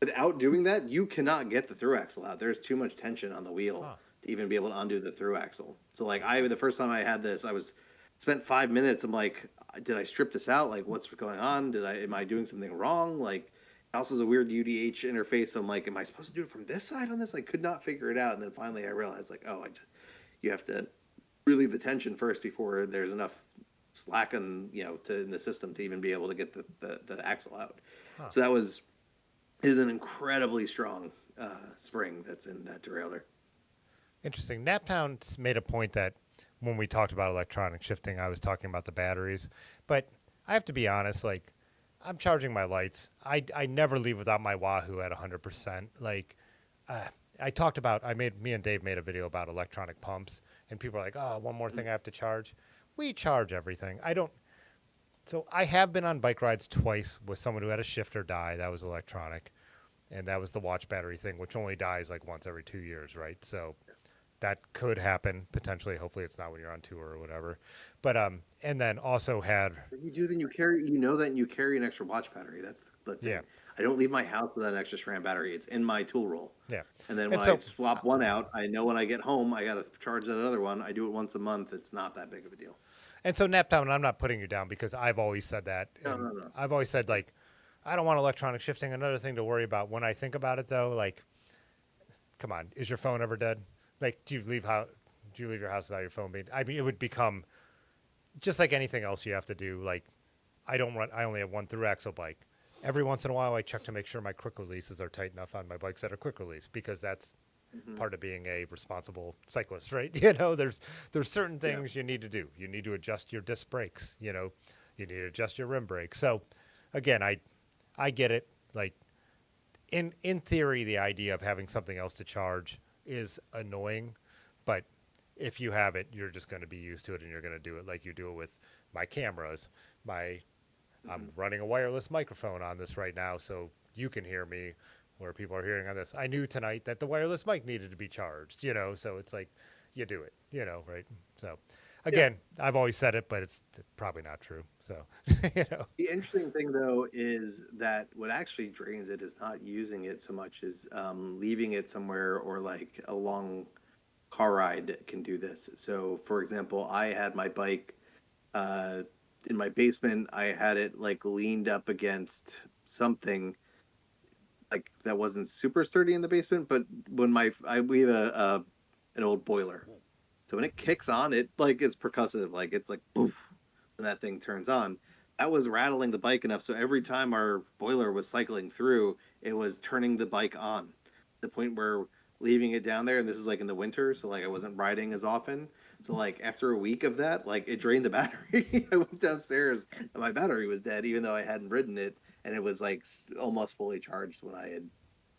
Without doing that, you cannot get the through axle out. There's too much tension on the wheel Huh. to even be able to undo the through axle. So like the first time I had this, I was spent 5 minutes. I'm like, did I strip this out? Like, what's going on? Am I doing something wrong? Like, it also has a weird UDH interface. So I'm like, am I supposed to do it from this side on this? I could not figure it out. And then finally I realized like, you have to relieve the tension first before there's enough slack in the system to even be able to get the axle out. Huh. So it is an incredibly strong spring that's in that derailleur. Interesting. Naptown made a point that when we talked about electronic shifting, I was talking about the batteries, but I have to be honest, like I'm charging my lights. I never leave without my Wahoo at 100%. Like, me and Dave made a video about electronic pumps, and people are like, oh, one more thing I have to charge. We charge everything. So I have been on bike rides twice with someone who had a shifter die. That was electronic. And that was the watch battery thing, which only dies like once every 2 years, right? So that could happen potentially. Hopefully it's not when you're on tour or whatever. But and then also had If you do, then you carry, that, and you carry an extra watch battery. That's the thing. yeah. I don't leave my house without an extra SRAM battery. It's in my tool roll. Yeah. And then And when I so swap one out, I know when I get home, I got to charge that other one. I do it once a month. It's not that big of a deal. Naptown, I'm not putting you down because I've always said that. No, And no, no. I've always said like I don't want electronic shifting. Another thing to worry about when I think about it though, like come on, is your phone ever dead? Like do you leave your house without your phone being I mean it would become just like anything else you have to do. Like I only have one through axle bike. Every once in a while I check to make sure my quick releases are tight enough on my bikes that are quick release because that's part of being a responsible cyclist, right? There's certain things you need to do. You need to adjust your disc brakes, you need to adjust your rim brakes. So again, I get it. Like in theory, the idea of having something else to charge is annoying, but if you have it, you're just going to be used to it and you're going to do it like you do it with my cameras. I'm running a wireless microphone on this right now so you can hear me where people are hearing on this. I knew tonight that the wireless mic needed to be charged, so it's like you do it, right? So again, I've always said it, but it's probably not true. So, you know. The interesting thing, though, is that what actually drains it is not using it so much as leaving it somewhere, or like a long car ride can do this. So, for example, I had my bike uh, in my basement. I had it like leaned up against something like that wasn't super sturdy in the basement. But when we have an old boiler, so when it kicks on, it like it's percussive, like it's like poof, when that thing turns on. That was rattling the bike enough, so every time our boiler was cycling through, it was turning the bike on. The point where leaving it down there, and this is like in the winter, so like I wasn't riding as often. So like after a week of that, like it drained the battery. I went downstairs and my battery was dead, even though I hadn't ridden it, and it was like almost fully charged when I had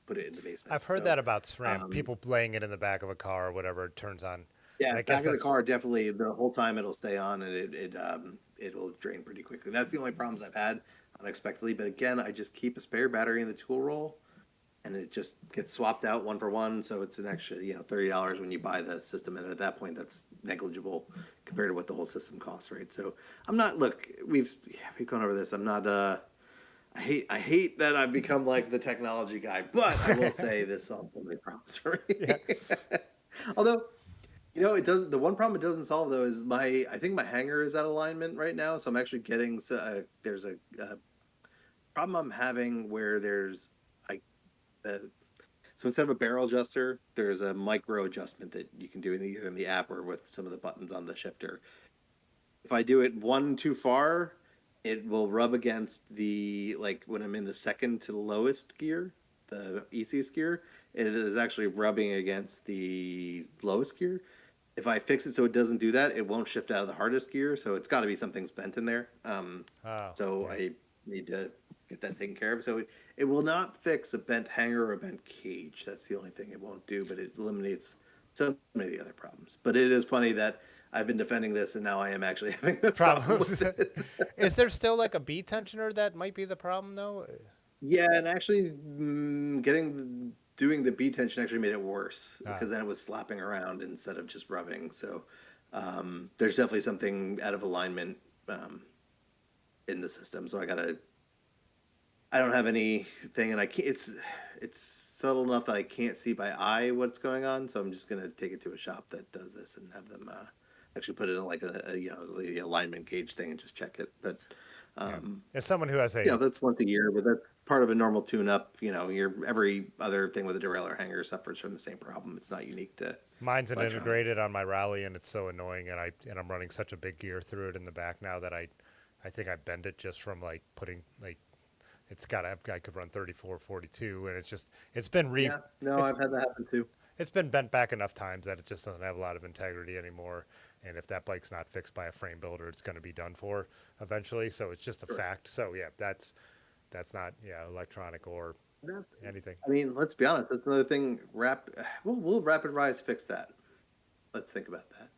put it in the basement. I've heard So, that about SRAM. People laying it in the back of a car or whatever, it turns on. yeah, And I guess back in the that's car, definitely the whole time it'll stay on, and it'll drain pretty quickly. That's the only problems I've had unexpectedly. But again, I just keep a spare battery in the tool roll, and it just gets swapped out one for one. So it's an extra, $30 when you buy the system, and at that point, that's negligible compared to what the whole system costs, right? So I'm not. Look, we've gone over this. I'm not. I hate that I've become like the technology guy, but I will say this solves so many problems for me. Yeah. Although, it does. The one problem it doesn't solve though is I think my hanger is out of alignment right now, so I'm actually getting. There's a problem I'm having where there's like, so instead of a barrel adjuster, there's a micro adjustment that you can do either in the app or with some of the buttons on the shifter. If I do it one too far, it will rub against the, like when I'm in the second to the lowest gear, the easiest gear, it is actually rubbing against the lowest gear. If I fix it so it doesn't do that, it won't shift out of the hardest gear. So it's got to be something's bent in there. So yeah. I need to get that taken care of. So it will not fix a bent hanger or a bent cage. That's the only thing it won't do, but it eliminates so many of the other problems. But it is funny that I've been defending this, and now I am actually having a problem with it. Is there still like a B tensioner that might be the problem though? Yeah, and actually, doing the B tension actually made it worse because then it was slapping around instead of just rubbing. So there's definitely something out of alignment in the system. So I don't have anything, and I can't. It's subtle enough that I can't see by eye what's going on. So I'm just gonna take it to a shop that does this and have them actually put it in like the alignment gauge thing and just check it. But as someone who has that's once a year, but that's part of a normal tune-up. Your every other thing with a derailleur hanger suffers from the same problem. It's not unique to mine's an integrated on my Rally, and it's so annoying, and I'm running such a big gear through it in the back now that I think I bend it just from like putting like I could run 34, 42, and it's been I've had that happen too. It's been bent back enough times that it just doesn't have a lot of integrity anymore. And if that bike's not fixed by a frame builder, it's going to be done for eventually. So it's just a fact. So yeah, that's not electronic or anything. I mean, let's be honest. That's another thing. Will Rapid Rise fix that? Let's think about that.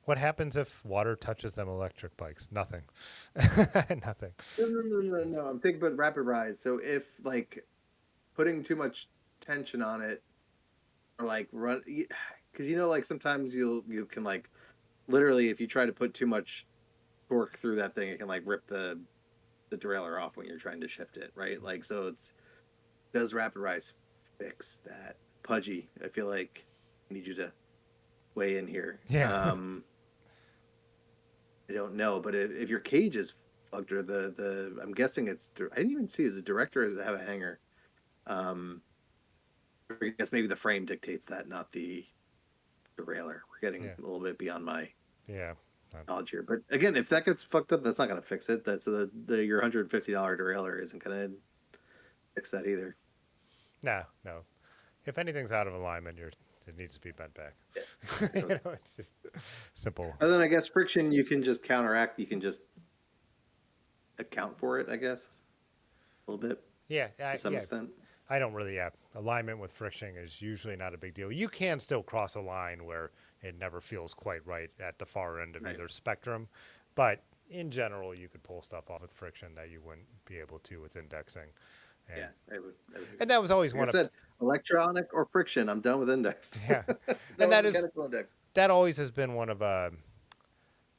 What happens if water touches them electric bikes? Nothing. Nothing. No. I'm thinking about Rapid Rise. So if like putting too much tension on it, or like run, because like sometimes you can like literally if you try to put too much torque through that thing, it can like rip the derailleur off when you're trying to shift it, right? Like so, does Rapid Rise fix that? Pudgy, I feel like I need you to weigh in here. Yeah. I don't know, but if your cage is fucked, or I'm guessing I didn't even see, is the director, does it have a hanger? I guess maybe the frame dictates that, not the derailleur. We're getting a little bit beyond my knowledge here. But again, if that gets fucked up, that's not going to fix it. That's your $150 derailleur isn't going to fix that either. No. If anything's out of alignment, it needs to be bent back. Yeah. It's just simple. And then I guess friction you can just counteract. You can just account for it, I guess, a little bit. Yeah, to some extent. I don't really alignment with friction is usually not a big deal. You can still cross a line where it never feels quite right at the far end of either spectrum, but in general, you could pull stuff off with friction that you wouldn't be able to with indexing. And, I would and that was always like I said, electronic or friction. I'm done with index. Yeah, and that always has been one of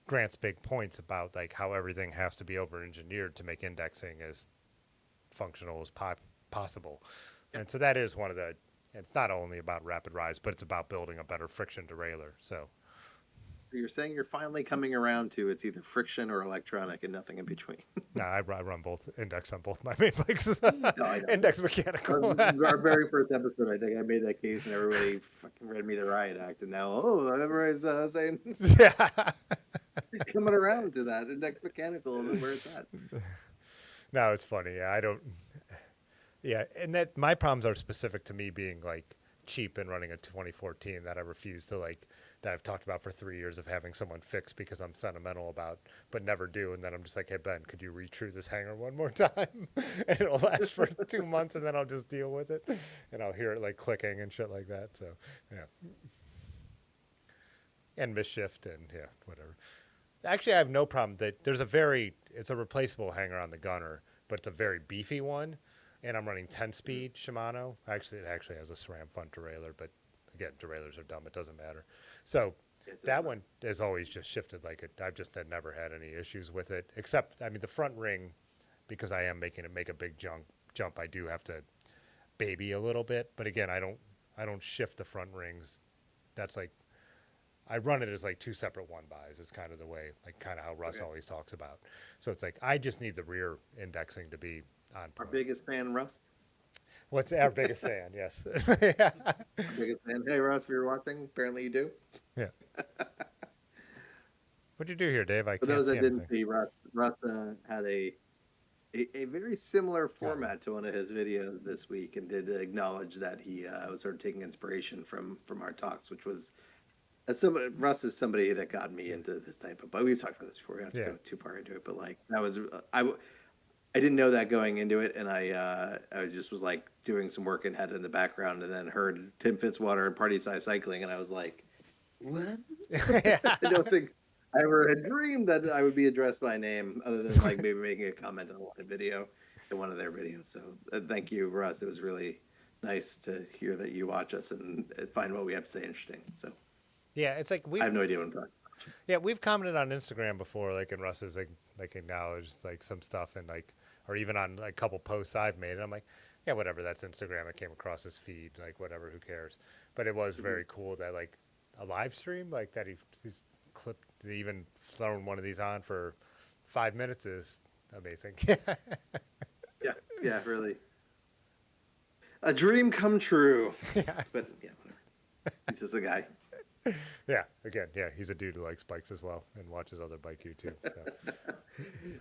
Grant's big points about like how everything has to be over-engineered to make indexing as functional as possible. And so that is one of the, it's not only about Rapid Rise, but it's about building a better friction derailleur. So You're saying you're finally coming around to it's either friction or electronic and nothing in between. no, I run both index on both my main bikes. No, I know. Index mechanical. Our very first episode, I think I made that case, and everybody fucking read me the riot act, and now everybody's saying Yeah. coming around to that index mechanical and where it's at. No, it's funny. Yeah, I don't. Yeah, and that my problems are specific to me being like cheap and running a 2014 that I refuse to like, that I've talked about for 3 years of having someone fix because I'm sentimental about, but never do. And then I'm just like, hey Ben, could you retrue this hanger one more time? And it'll last for 2 months, and then I'll just deal with it, and I'll hear it like clicking and shit like that. So yeah, and misshift and yeah, whatever. Actually, I have no problem that there's it's a replaceable hanger on the gunner, but it's a very beefy one, and I'm running 10-speed Shimano. Actually, it actually has a SRAM front derailleur, but again, derailleurs are dumb. It doesn't matter. So that one has always just shifted like it. I've just had never had any issues with it, except, I mean, the front ring, because I am making it make a big jump, I do have to baby a little bit. But again, I don't shift the front rings. That's like, I run it as like two separate one buys. It's kind of the way, like kind of how Russ always talks about. So it's like, I just need the rear indexing to be on point. Our biggest fan, Rust. What's our biggest fan? Yes. Yeah. Our biggest fan. Hey, Russ, if you're watching, apparently you do. Yeah. What'd you do here, Dave? For those that didn't see, Russ had a very similar format to one of his videos this week, and did acknowledge that he was sort of taking inspiration from our talks, which was Russ is somebody that got me into this type of. But we've talked about this before. We don't have to go too far into it, but like that was I didn't know that going into it, and I just was like doing some work and had it in the background, and then heard Tim Fitzwater and Party Size Cycling, and I was like, what? I don't think I ever had dreamed that I would be addressed by name, other than like maybe making a comment on a video in one of their videos. So thank you, Russ. It was really nice to hear that you watch us and find what we have to say interesting. So yeah, it's like I have no idea what I'm talking about. Yeah, we've commented on Instagram before, like, and Russ has like acknowledged like some stuff, and like, or even on like, a couple posts I've made, and I'm like, yeah, whatever, that's Instagram. It came across his feed, like whatever, who cares? But it was very cool that like a live stream like that he's clipped, even thrown one of these on for 5 minutes is amazing. Yeah, really. A dream come true. Yeah. But yeah, whatever. He's just a guy. Yeah, again, yeah, he's a dude who likes bikes as well and watches other bike YouTube. So.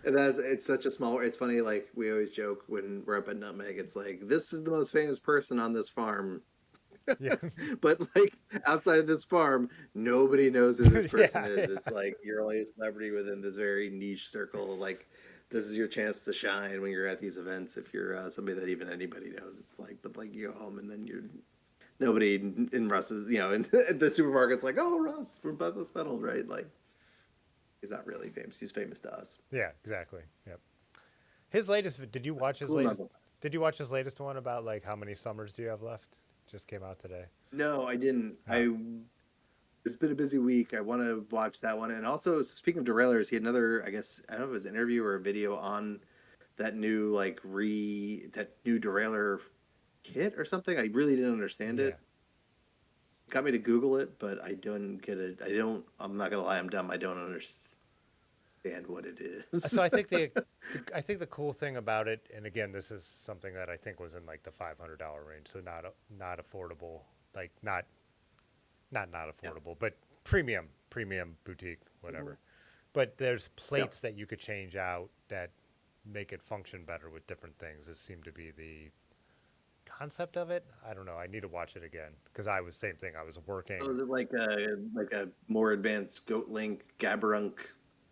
And it's such a small. It's funny, like we always joke when we're up at Nutmeg. It's like, this is the most famous person on this farm. Yeah. But like outside of this farm, nobody knows who this person is. It's like you're only a celebrity within this very niche circle. Like this is your chance to shine when you're at these events. If you're somebody that even anybody knows, it's like, but like you go home and then you're. Nobody in Russ's, in the supermarket's like, oh, Russ from Bethlehem Metal, right? Like, he's not really famous. He's famous to us. Yeah, exactly. Yep. His latest. Did you watch his latest? Did you watch his latest one about like how many summers do you have left? Just came out today. No, I didn't. Oh. It's been a busy week. I want to watch that one. And also, speaking of derailleurs, he had another. I guess I don't know if it was an interview or a video on that new that new derailleur kit or something. I really didn't understand it. Got me to Google it, but I don't get it. I'm not gonna lie, I'm dumb. I don't understand what it is. So I think I think the cool thing about it, and again, this is something that I think was in like the $500 range, so not affordable, like not affordable, but premium boutique, whatever. Mm-hmm. But there's plates that you could change out that make it function better with different things. This seemed to be the concept of it. I don't know. I need to watch it again because I was same thing. I was working. So is it like a more advanced Goat Link Gabarunk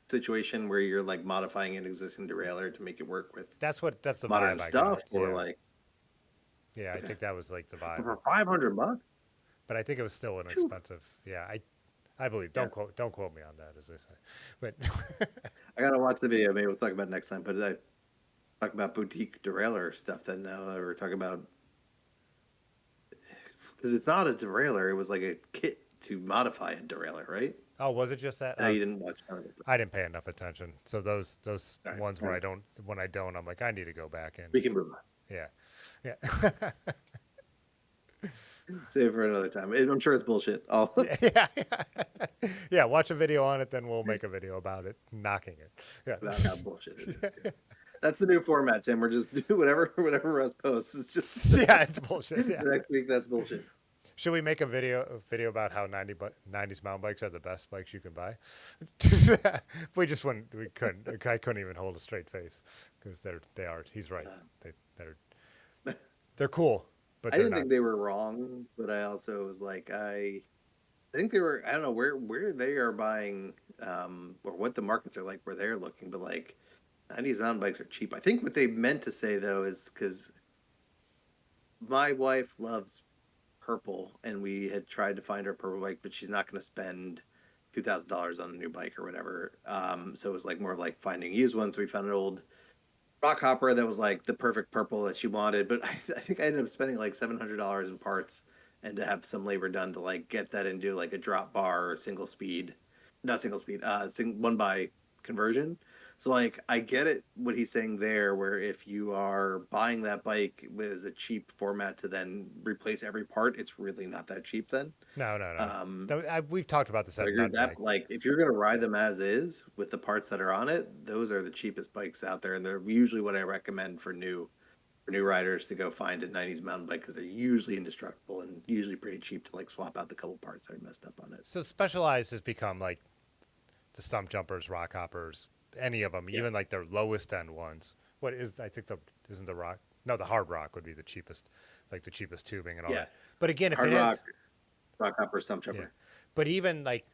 situation where you're like modifying an existing derailleur to make it work with that's the modern vibe stuff, or like I think that was like the vibe for $500. But I think it was still inexpensive. Yeah, I believe. Don't quote me on that, as they say. But I gotta watch the video. Maybe we'll talk about it next time. But I talk about boutique derailleur stuff. Then now we're talking about. Because it's not a derailleur, it was like a kit to modify a derailleur, right? Oh, was it just that? I know you didn't watch none of it. I didn't pay enough attention. So those All right, ones all where right. when I don't, I'm like, I need to go back in. We can move on. Yeah, yeah, Save it for another time. I'm sure it's bullshit. All yeah, yeah. Watch a video on it, then we'll make a video about it, knocking it. about how Yeah, bullshit it is. Yeah. That's the new format, Tim. We're just do whatever Russ posts. It's just yeah, it's bullshit. Yeah. the next week. That's bullshit. Should we make a video about how 90s mountain bikes are the best bikes you can buy? We just wouldn't. We couldn't. I couldn't even hold a straight face because they are. He's right. They're cool, but I they're didn't not. think they were wrong, but I also was like, I think they were. I don't know where they are buying, or what the markets are like where they're looking, but like 90s mountain bikes are cheap. I think what they meant to say though is because my wife loves purple, and we had tried to find her purple bike, but she's not going to spend $2,000 on a new bike or whatever. So it was like more like finding used ones. So we found an old rock hopper that was like the perfect purple that she wanted, but I think I ended up spending like $700 in parts and to have some labor done to like get that into like a drop bar or single speed, not single speed, one by conversion. So like I get it what he's saying there, where if you are buying that bike with a cheap format to then replace every part, it's really not that cheap then. No, no, no. Um, We've talked about this so I at agree with that. Nutmeg. Like, if you're gonna ride them as is with the parts that are on it, those are the cheapest bikes out there, and they're usually what I recommend for new riders to go find a '90s mountain bike because they're usually indestructible and usually pretty cheap to like swap out the couple parts that are messed up on it. So Specialized has become like the stump jumpers, rock hoppers, any of them, Yeah, even like their lowest end ones. What is I think the isn't the rock? No, the hard rock would be the cheapest, like the cheapest tubing and all yeah. that. But again, if Hard it has, rock hopper, stump yeah, jumper. but even like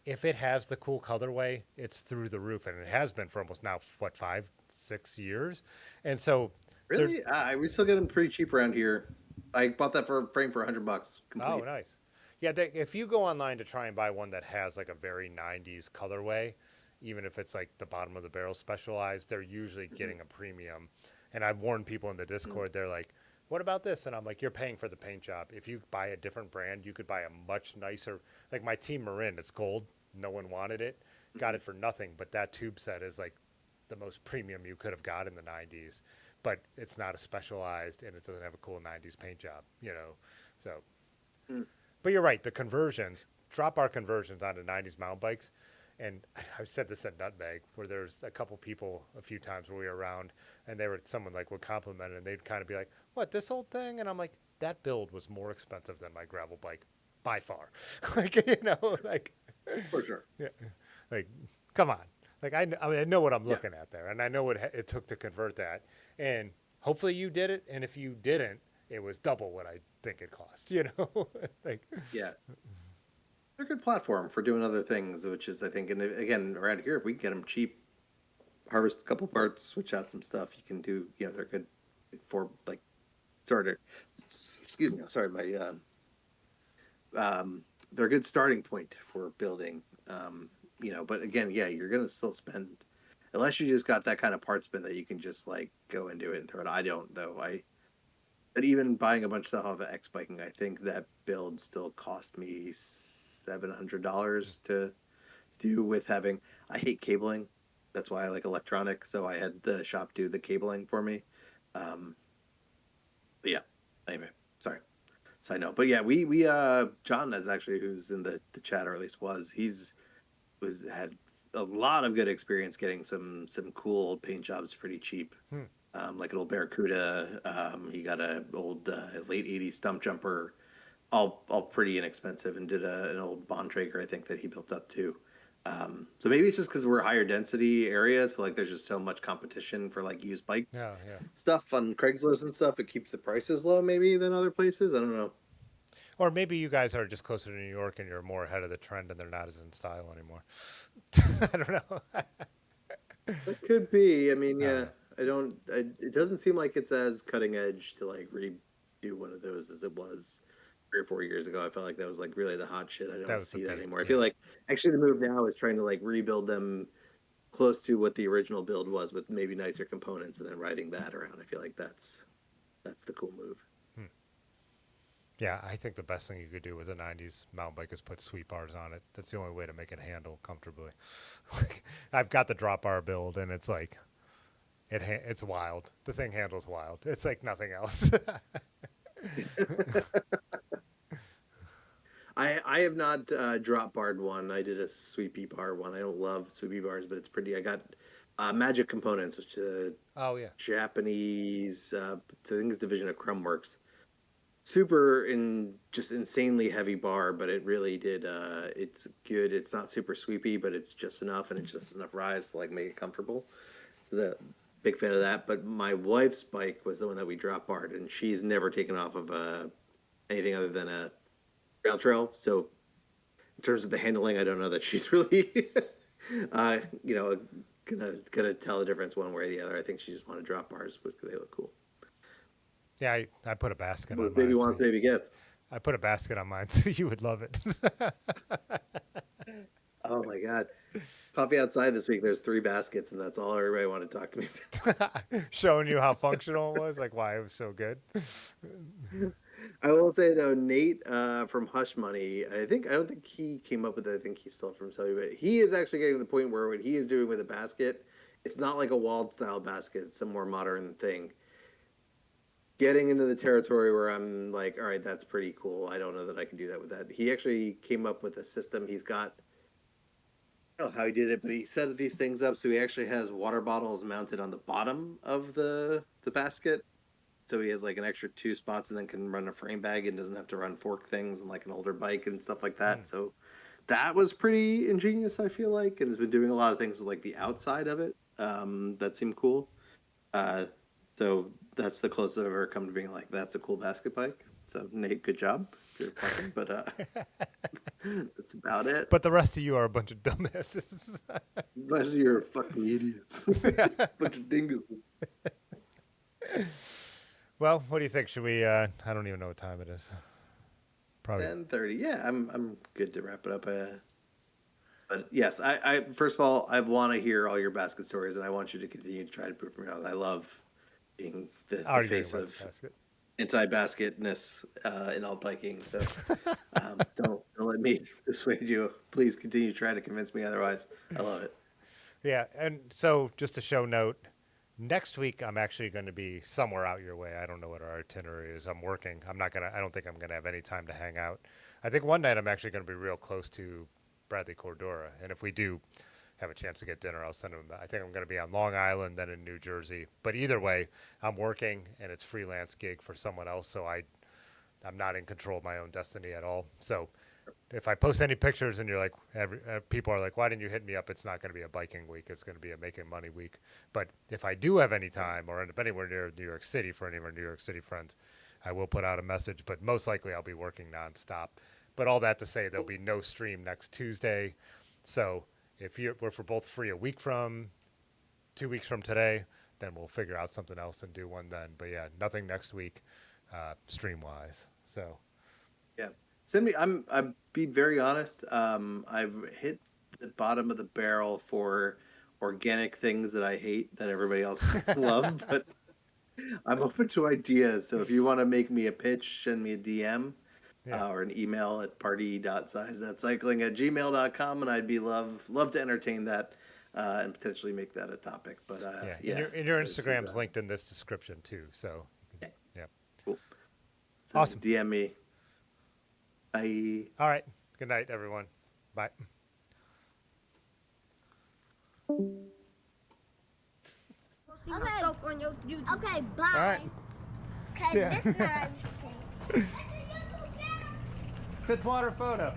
if it has the cool colorway, it's through the roof, and it has been for almost now what 5, 6 years, and so there's Really? We still get them pretty cheap around here. I bought that for a frame for $100 oh complete. nice, yeah. If you go online to try and buy one that has like a very '90s colorway, even if it's like the bottom of the barrel Specialized, they're usually getting a premium. And I've warned people in the Discord, they're like, what about this? And I'm like, you're paying for the paint job. If you buy a different brand, you could buy a much nicer, like my Team Marin, it's gold. No one wanted it. Got it for nothing. But that tube set is like the most premium you could have got in the 90s. But it's not a Specialized and it doesn't have a cool 90s paint job, So, Mm. but you're right. The conversions, drop our conversions onto 90s mountain bikes. And I've said this at Nutmeg, where there's a couple people a few times where we were around, and someone like would compliment it, and they'd kind of be like, "What, this old thing?" And I'm like, "That build was more expensive than my gravel bike, by far." Like like For sure. yeah, like come on, like I mean, I know what I'm Yeah. looking at there, and I know what it took to convert that, and hopefully you did it, and if you didn't, it was double what I think it cost, like Yeah. They're a good platform for doing other things, which is, I think, and again, around here, if we can get them cheap, harvest a couple parts, switch out some stuff, you can do, they're good for, like, sort of, excuse me, sorry, they're a good starting point for building, but again, yeah, you're going to still spend, unless you just got that kind of part spin that you can just, like, go into it and throw it. I don't, though. But even buying a bunch of stuff off of X Biking, I think that build still cost me $700 to do with having. I hate cabling. That's why I like electronic. So I had the shop do the cabling for me. But yeah. Anyway, sorry. Side note. But yeah, we John is actually, who's in the chat, or at least had a lot of good experience getting some cool paint jobs pretty cheap. Like an old Barracuda. He got an old late '80s stump jumper, all pretty inexpensive, and did an old Von Traeger, I think, that he built up too. So maybe it's just because we're a higher density area, so like there's just so much competition for like used bike yeah, yeah. stuff on Craigslist and stuff. It keeps the prices low maybe than other places. I don't know. Or maybe you guys are just closer to New York and you're more ahead of the trend and they're not as in style anymore. I don't know. It could be. I mean, yeah. Uh, It doesn't seem like it's as cutting edge to like redo one of those as it was 3 or 4 years ago. I felt like that was like really the hot shit. I that don't was the see that peak. anymore. I Yeah. feel like actually the move now is trying to like rebuild them close to what the original build was, with maybe nicer components, and then riding that around. I feel like that's the cool move. Yeah, I think the best thing you could do with a 90s mountain bike is put sweep bars on it. That's the only way to make it handle comfortably. I've got the drop bar build, and it's like, it's wild. The thing handles wild. It's like nothing else. I have not drop barred one. I did a sweepy bar one. I don't love sweepy bars, but it's pretty. I got Magic Components, which is Oh yeah. Japanese, I think it's division of Crumbworks. Super just insanely heavy bar, but it really did. It's good. It's not super sweepy, but it's just enough, and it's just enough rise to like make it comfortable. So the big fan of that. But my wife's bike was the one that we drop barred, and she's never taken off of anything other than a rail trail. So in terms of the handling, I don't know that she's really, gonna tell the difference one way or the other. I think she just wanted drop bars because they look cool. Yeah, I put a basket on What mine. baby wants, baby gets. I put a basket on mine, so you would love it. Oh my God. Coffee outside this week, there's 3 baskets, and that's all everybody wanted to talk to me about. Showing you how functional it was, like why it was so good. I will say though, Nate from Hush Money, I don't think he came up with it. I think he stole it from somebody, but he is actually getting to the point where what he is doing with a basket, it's not like a walled style basket, it's some more modern thing. Getting into the territory where I'm like, all right, that's pretty cool. I don't know that I can do that with that. He actually came up with a system. He's got, I don't know how he did it, but he set these things up so he actually has water bottles mounted on the bottom of the basket. So he has like an extra 2 spots and then can run a frame bag and doesn't have to run fork things and like an older bike and stuff like that. So that was pretty ingenious, I feel like, and has been doing a lot of things with like the outside of it that seemed cool. So that's the closest I've ever come to being like, that's a cool basket bike. So Nate, good job. You're fucking, but that's about it. But the rest of you are a bunch of dumbasses. The rest of you are fucking idiots. Bunch of dingoes. Well, what do you think? Should we? I don't even know what time it is. Probably 10:30. Yeah, I'm good to wrap it up. But yes, I first of all, I want to hear all your basket stories, and I want you to continue to try to prove me wrong. I love being the face of anti-basketness in all biking. So don't let me dissuade you. Please continue to try to convince me otherwise. I love it. Yeah, and so just a show note. Next week, I'm actually going to be somewhere out your way. I don't know what our itinerary is. I'm working. I don't think I'm going to have any time to hang out. I think one night I'm actually going to be real close to Bradley Cordura. And if we do have a chance to get dinner, I'll send him. I think I'm going to be on Long Island, then in New Jersey. But either way, I'm working, and it's freelance gig for someone else. So I'm not in control of my own destiny at all. So if I post any pictures and you're like, people are like, why didn't you hit me up? It's not going to be a biking week. It's going to be a making money week. But if I do have any time or end up anywhere near New York City for any of our New York City friends, I will put out a message. But most likely I'll be working nonstop. But all that to say, there'll be no stream next Tuesday. So if we're both free a week from 2 weeks from today, then we'll figure out something else and do one then. But yeah, nothing next week stream wise. So yeah. Send me. I'll be very honest. I've hit the bottom of the barrel for organic things that I hate that everybody else loves, but I'm open to ideas. So if you want to make me a pitch, send me a DM or an email at party.size.cycling@gmail.com, and I'd be love to entertain that and potentially make that a topic. But and your Instagram's linked in this description too. So yeah, cool. So awesome. DM me. Bye. All right. Good night, everyone. Bye. Okay, bye. All right. Okay, Yeah. this time. Fitzwater photo.